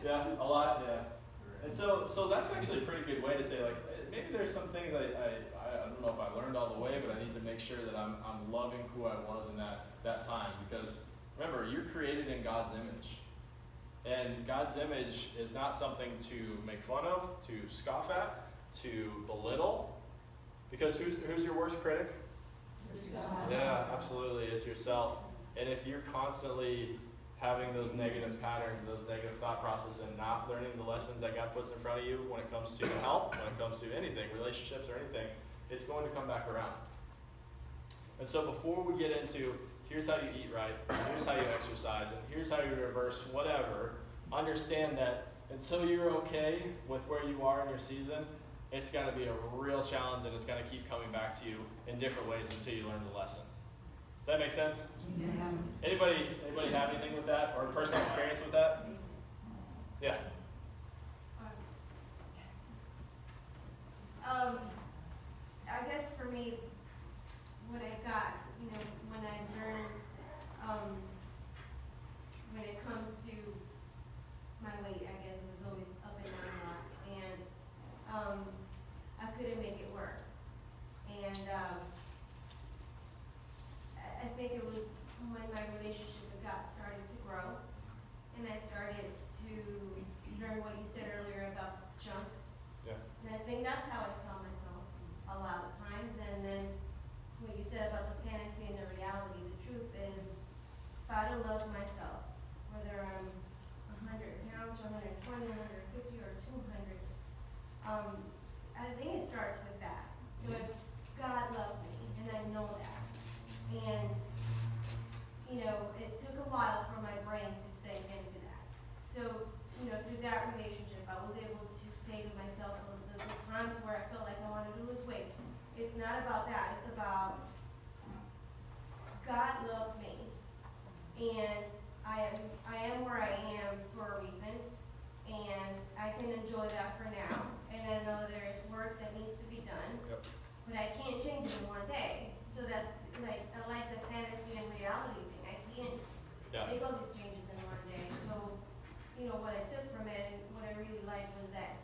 Yeah, a lot, yeah. And so that's actually a pretty good way to say maybe there's some things I don't know if I learned all the way, but I need to make sure that I'm loving who I was in that time. Because remember, you're created in God's image. And God's image is not something to make fun of, to scoff at, to belittle. Because who's your worst critic? Yourself. Yeah, absolutely. It's yourself. And if you're constantly having those negative patterns, those negative thought processes, and not learning the lessons that God puts in front of you when it comes to health, when it comes to anything, relationships or anything, it's going to come back around. And so before we get into, here's how you eat right, here's how you exercise, and here's how you reverse whatever, understand that until you're okay with where you are in your season, it's going to be a real challenge, and it's going to keep coming back to you in different ways until you learn the lesson. Does that make sense? Yes. Anybody have anything with that or personal experience with that? Yeah. I guess for me, what I got, when I learned, when it comes to my weight, I guess it was always up and down a lot, and I couldn't make it work. And I think it was when my relationship with God started to grow, and I started to learn what you said earlier about junk. Yeah. And I think that's how I saw myself a lot of times. And then what you said about the fantasy and the reality, the truth is, if I don't love myself, whether I'm 100 pounds or 120, 150, or 200, I think it starts with that. So if God loves me, and I know that, and it took a while for my brain to sink into that. So, through that relationship, I was able to say to myself the times where I felt like I wanted to lose weight. It's not about that. It's about God loves me, and I am where I am for a reason, and I can enjoy that for now. And I know there's work that needs to be done, Yep. but I can't change it in one day. So that's I like the fantasy and reality thing. I can't make all these changes in one day. So, what I took from it and what I really liked was that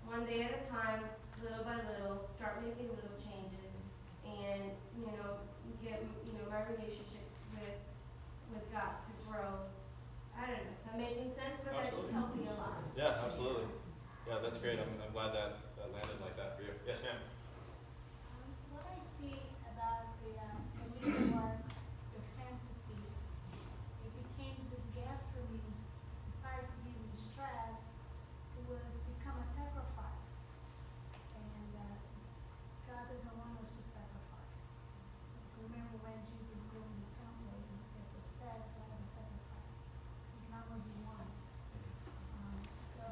one day at a time, little by little, start making little changes, and get my relationship with God to grow. I don't know if I'm making sense, but that just helped me a lot. Yeah, absolutely. Yeah, that's great. I'm glad that landed like that for you. Yes, ma'am. What I see about the works, the fantasy, it became this gap for me. Besides giving me stress, it was become a sacrifice, and God doesn't want us to sacrifice. Remember when Jesus goes in the temple and he gets upset about the sacrifice? This is not what he wants. So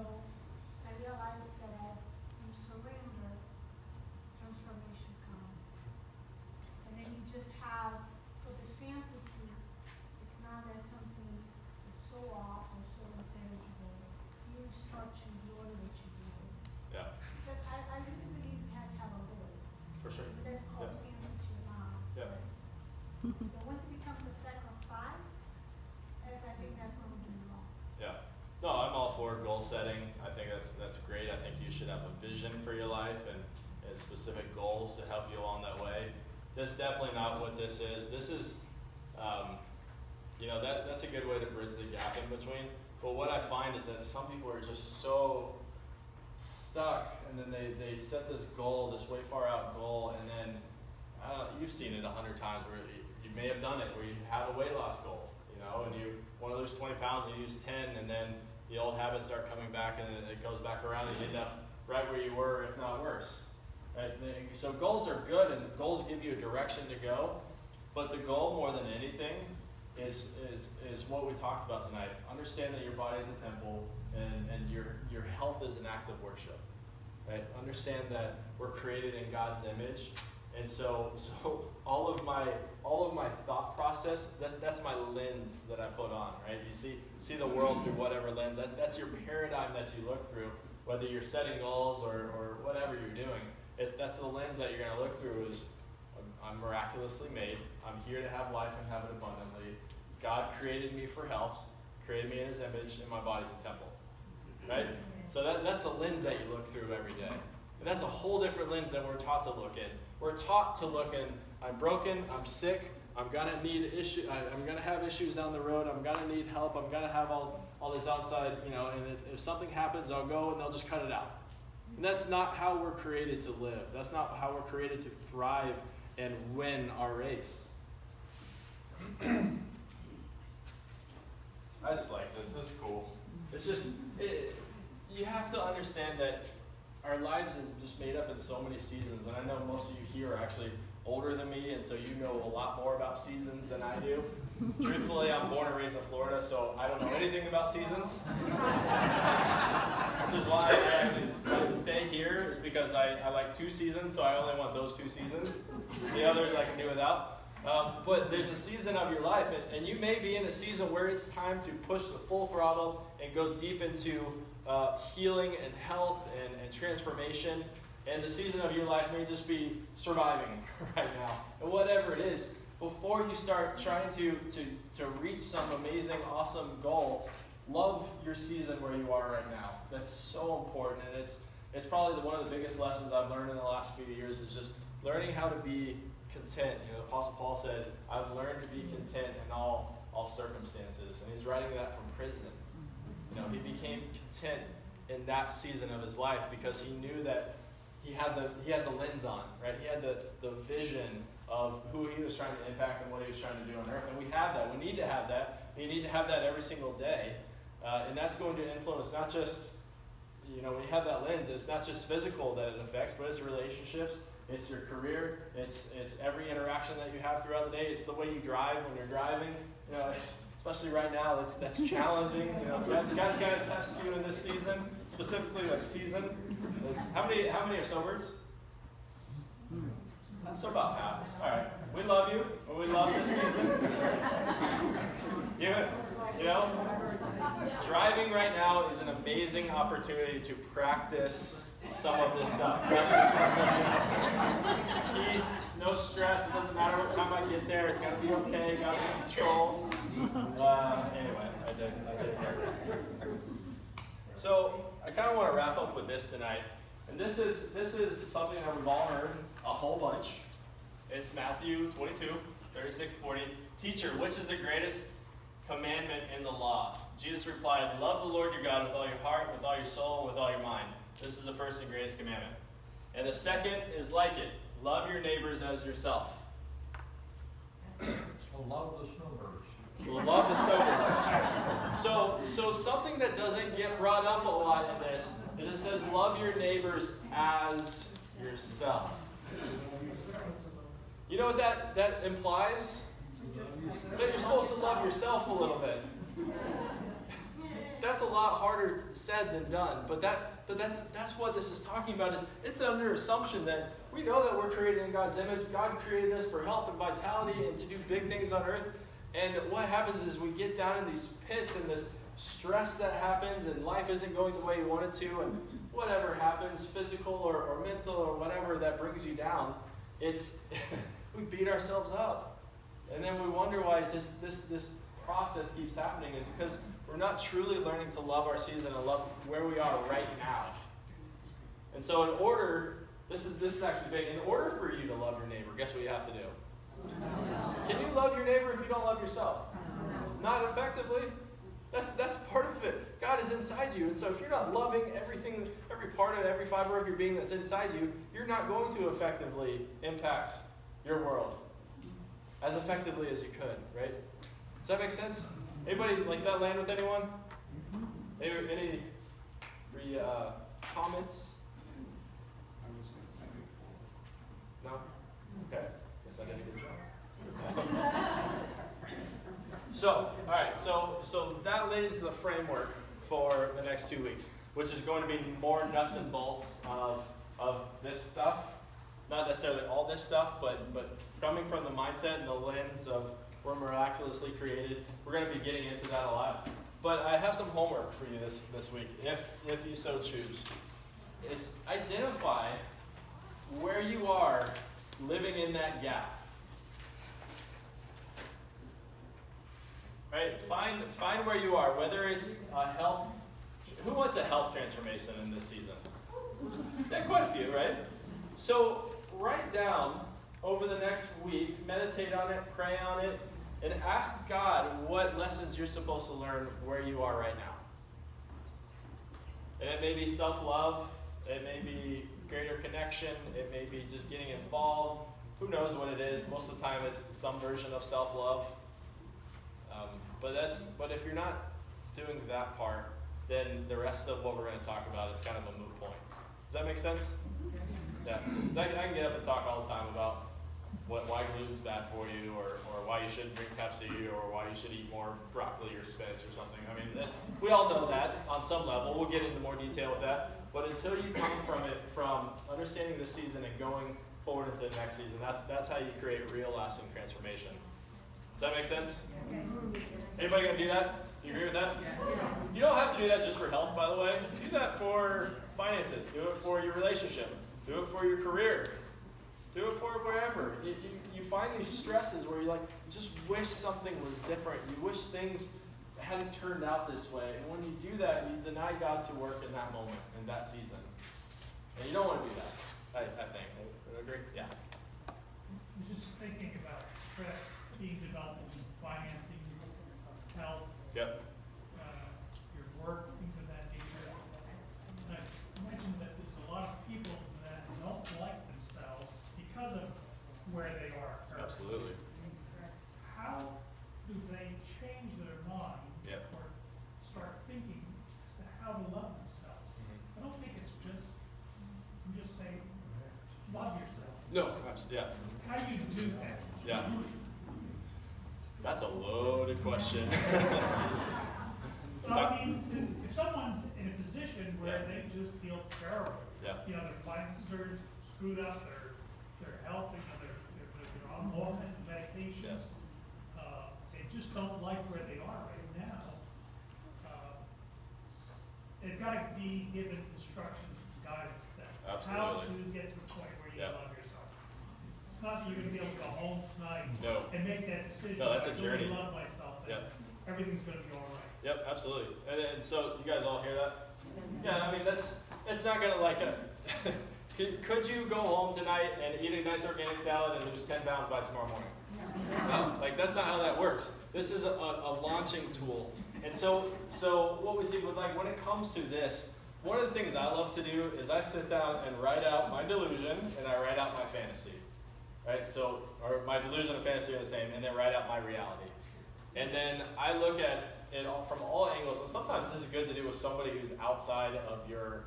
I realized that as you surrender, transformation comes. And then you just have, so the fantasy, it's not as something that's so off or so intangible. You start to enjoy what you do. Yeah, Because I really believe we have to have a goal. for sure. That's called fantasy or not. Yeah. But once it becomes a sacrifice, I think that's when we do wrong. Yeah. No, I'm all for goal setting. I think that's great. I think you should have a vision for your life and specific goals to help you along that way. That's definitely not what this is. This is, that's a good way to bridge the gap in between. But what I find is that some people are just so stuck, and then they set this goal, this way far out goal, and then you've seen it 100 times where you may have done it, where you have a weight loss goal, and you want to lose 20 pounds, and you use 10, and then the old habits start coming back, and then it goes back around, and you end up right where you were, if not worse. Right? So goals are good, and goals give you a direction to go, but the goal more than anything is what we talked about tonight. Understand that your body is a temple, and your health is an act of worship. Right? Understand that we're created in God's image, and so all of my thought process, that's my lens that I put on. Right? You see the world through whatever lens. That's your paradigm that you look through, whether you're setting goals or whatever you're doing. That's the lens that you're going to look through. Is I'm miraculously made. I'm here to have life and have it abundantly. God created me for health, created me in His image, and my body's a temple. Right? So that's the lens that you look through every day. And that's a whole different lens than we're taught to look in. We're taught to look in, I'm broken, I'm sick, I'm gonna have issues down the road, I'm gonna need help, I'm gonna have all this outside, and if something happens, I'll go and they'll just cut it out. And that's not how we're created to live. That's not how we're created to thrive and win our race. I just like this. This is cool. It's just, you have to understand that our lives is just made up in so many seasons. And I know most of you here are actually older than me, and so you know a lot more about seasons than I do. Truthfully, I'm born and raised in Florida, so I don't know anything about seasons. Which is why I actually stay here, is because I like 2 seasons, so I only want those 2 seasons. The others I can do without. But there's a season of your life, and you may be in a season where it's time to push the full throttle and go deep into healing and health and transformation. And the season of your life may just be surviving right now. And whatever it is, before you start trying to reach some amazing, awesome goal, love your season where you are right now. That's so important, and it's probably one of the biggest lessons I've learned in the last few years is just learning how to be content. Apostle Paul said, I've learned to be content in all circumstances. And he's writing that from prison. He became content in that season of his life because he knew that he had the lens on, right? He had the vision of who he was trying to impact and what he was trying to do on earth. And we have that. We need to have that. You need to have that every single day. And that's going to influence not just, when you have that lens, it's not just physical that it affects, but it's relationships. It's your career. It's every interaction that you have throughout the day. It's the way you drive when you're driving. Especially right now, that's challenging. God's got to test you in this season, specifically like season. How many are sobers? So about half. All right. We love you, and we love this season. Driving right now is an amazing opportunity to practice some of this stuff. Peace, no stress. It doesn't matter what time I get there. It's going to be okay. God's in control. Anyway, I did. So I kind of want to wrap up with this tonight. And this is something that we've all heard a whole bunch. It's Matthew 22, 36, 40. Teacher, which is the greatest commandment in the law? Jesus replied, love the Lord your God with all your heart, with all your soul, with all your mind. This is the first and greatest commandment. And the second is like it. Love your neighbors as yourself. Love the snowbirds. Love the snowbirds. So something that doesn't get brought up a lot in this is it says love your neighbors as yourself. You know what that implies? That you're supposed to love yourself a little bit. That's a lot harder said than done, but that's what this is talking about. Is it's under assumption that we know that we're created in God's image. God created us for health and vitality and to do big things on earth. And what happens is we get down in these pits and this stress that happens, and life isn't going the way you want it to, and whatever happens, physical or mental or whatever that brings you down, we beat ourselves up. And then we wonder why just this process keeps happening is because we're not truly learning to love our season and love where we are right now. And so this is actually big, in order for you to love your neighbor, guess what you have to do? Can you love your neighbor if you don't love yourself? Not effectively. That's part of it. God is inside you. And so if you're not loving everything, every part of every fiber of your being that's inside you, you're not going to effectively impact your world as effectively as you could, right? Does that make sense? Anybody like that land with anyone? Any comments? No? Okay. Guess I did a good job. So, all right. So that lays the framework for the next 2 weeks, which is going to be more nuts and bolts of this stuff. Not necessarily all this stuff, but coming from the mindset and the lens of we're miraculously created. We're going to be getting into that a lot. But I have some homework for you this week, if you so choose. It's identify where you are living in that gap. Right? Find where you are, whether it's a health. Who wants a health transformation in this season? Yeah, quite a few, right? So write down over the next week, meditate on it, pray on it, and ask God what lessons you're supposed to learn where you are right now. And it may be self-love, it may be greater connection, it may be just getting involved. Who knows what it is? Most of the time it's some version of self-love. But if you're not doing that part, then the rest of what we're going to talk about is kind of a moot point. Does that make sense? Yeah. I can get up and talk all the time about why gluten's bad for you, or why you shouldn't drink Pepsi, or why you should eat more broccoli or spinach or something. I mean, we all know that on some level. We'll get into more detail with that. But until you come from understanding this season and going forward into the next season, that's how you create real lasting transformation. Does that make sense? Anybody gonna do that? Do you agree with that? You don't have to do that just for health, by the way. Do that for finances. Do it for your relationship. Do it for your career. Do it for wherever. You find these stresses where you just wish something was different. You wish things hadn't turned out this way. And when you do that, you deny God to work in that moment, in that season. And you don't want to do that, I think. Would you agree? Yeah. I was just thinking about stress being developed in financing, health, Yep. your work, things of that nature. And I mentioned that there's a lot of people that don't like themselves because of where they are currently. Absolutely. How do they change their mind or start thinking as to how to love themselves? I don't think it's just say love yourself. No, absolutely. Yeah. How do you do that? Yeah. That's a loaded question. Well, I mean, if someone's in a position where they just feel terrible, their finances are screwed up, their health, they're on all kinds of medications, they just don't like where they are right now. They've got to be given instructions, guidance, how to get to the point where you love yourself. It's not that you're going to be able to go home tonight and make that decision. No, that's a journey. I love myself. Everything's going to be all right. Yep, absolutely. And so, you guys all hear that? Yeah, I mean, it's not going to could you go home tonight and eat a nice organic salad and lose 10 pounds by tomorrow morning? No, that's not how that works. This is a launching tool. And so what we see with when it comes to this, one of the things I love to do is I sit down and write out my delusion and I write out my fantasy. Right? So, or my delusion and fantasy are the same, and then write out my reality. And then I look at it from all angles, and sometimes this is good to do with somebody who's outside of your,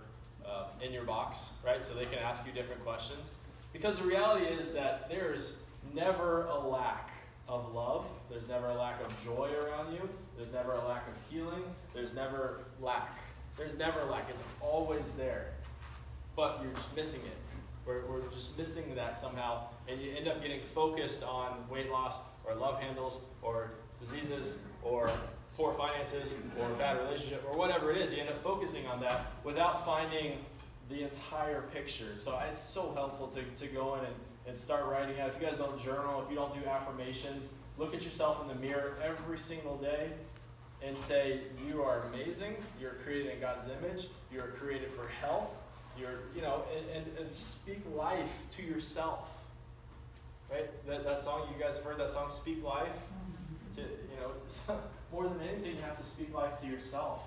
in your box, right? So they can ask you different questions. Because the reality is that there's never a lack of love. There's never a lack of joy around you. There's never a lack of healing. There's never lack. There's never lack. It's always there. But you're just missing it. We're just missing that somehow, and you end up getting focused on weight loss or love handles or diseases or poor finances or bad relationship or whatever it is. You end up focusing on that without finding the entire picture. So it's so helpful to go in and start writing out. If you guys don't journal, if you don't do affirmations, look at yourself in the mirror every single day and say, you are amazing, you're created in God's image, you're created for health, and speak life to yourself. Right? That song, you guys have heard that song, Speak Life? more than anything, you have to speak life to yourself.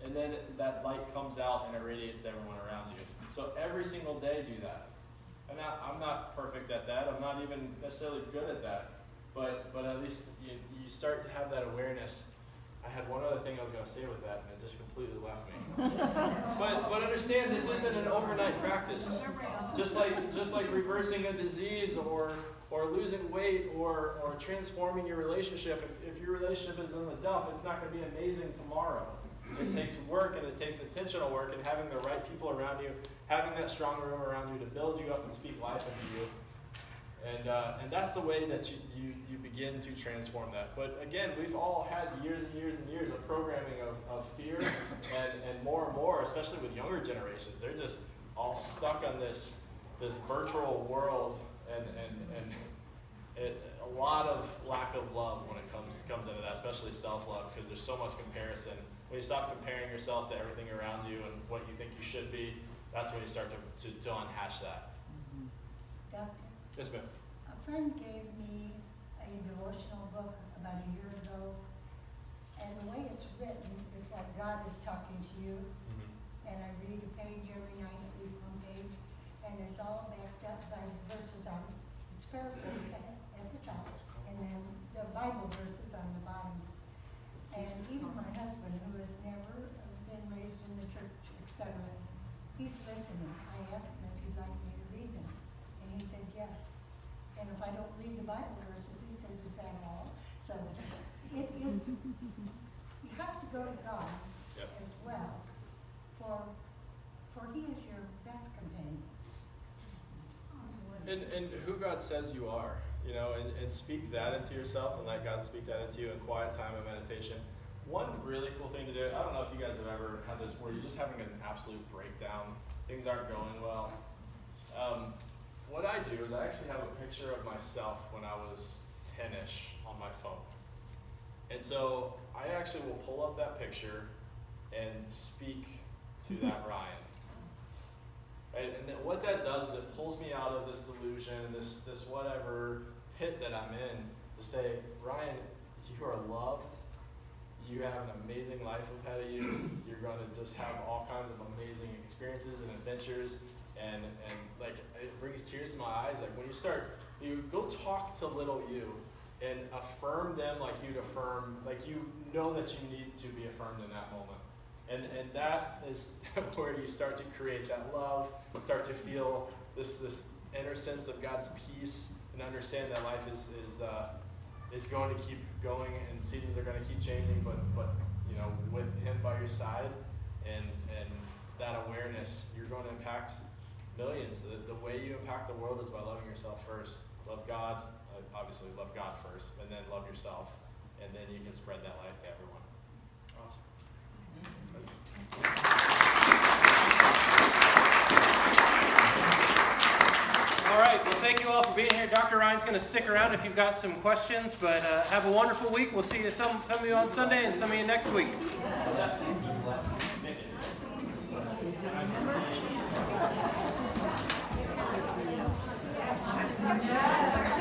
And then that light comes out and it radiates to everyone around you. So every single day do that. And I'm not perfect at that. I'm not even necessarily good at that. But at least you start to have that awareness. I had one other thing I was going to say with that, and it just completely left me. but understand, this isn't an overnight practice. Just like reversing a disease or losing weight or transforming your relationship. If your relationship is in the dump, it's not going to be amazing tomorrow. It takes work, and it takes intentional work, and having the right people around you, having that strong room around you to build you up and speak life into you. And that's the way that you begin to transform that. But again, we've all had years and years and years of programming of fear and more, especially with younger generations. They're just all stuck on this virtual world and a lot of lack of love when it comes into that, especially self-love, because there's so much comparison. When you stop comparing yourself to everything around you and what you think you should be, that's when you start to unhatch that. Doctor? Yes, ma'am. A friend gave me a devotional book about a year ago, and the way it's written, it's like God is talking to you, and I read a page every night, at least one page, and it's all backed up by the verses on, it's paraphrased at the top, and then the Bible verses on the bottom. And even my husband, who has never been raised in the church, etc., he's listening. I asked him if he'd like me to read them, and he said yes. And if I don't read the Bible verses, he says, is that all? So it is, you have to go to God as well, for he is your best companion. And who God says you are, and speak that into yourself and let God speak that into you in quiet time and meditation. One really cool thing to do, I don't know if you guys have ever had this where you're just having an absolute breakdown, things aren't going well. What I do is I actually have a picture of myself when I was 10-ish on my phone. And so I actually will pull up that picture and speak to that Ryan. Right? And then what that does is it pulls me out of this delusion, this whatever pit that I'm in, to say, Ryan, you are loved. You have an amazing life ahead of you. You're going to just have all kinds of amazing experiences and adventures. And like, it brings tears to my eyes. Like when you go talk to little you and affirm them like you'd affirm, like you know that you need to be affirmed in that moment. And that is where you start to create that love, start to feel this inner sense of God's peace, and understand that life is going to keep going, and seasons are going to keep changing. But with Him by your side, and that awareness, you're going to impact millions. The way you impact the world is by loving yourself first. Love God, obviously love God first, and then love yourself, and then you can spread that light to everyone. Awesome. All right, well, thank you all for being here. Dr. Ryan's going to stick around if you've got some questions, but have a wonderful week. We'll see you, some of you on Sunday and some of you next week. Yeah.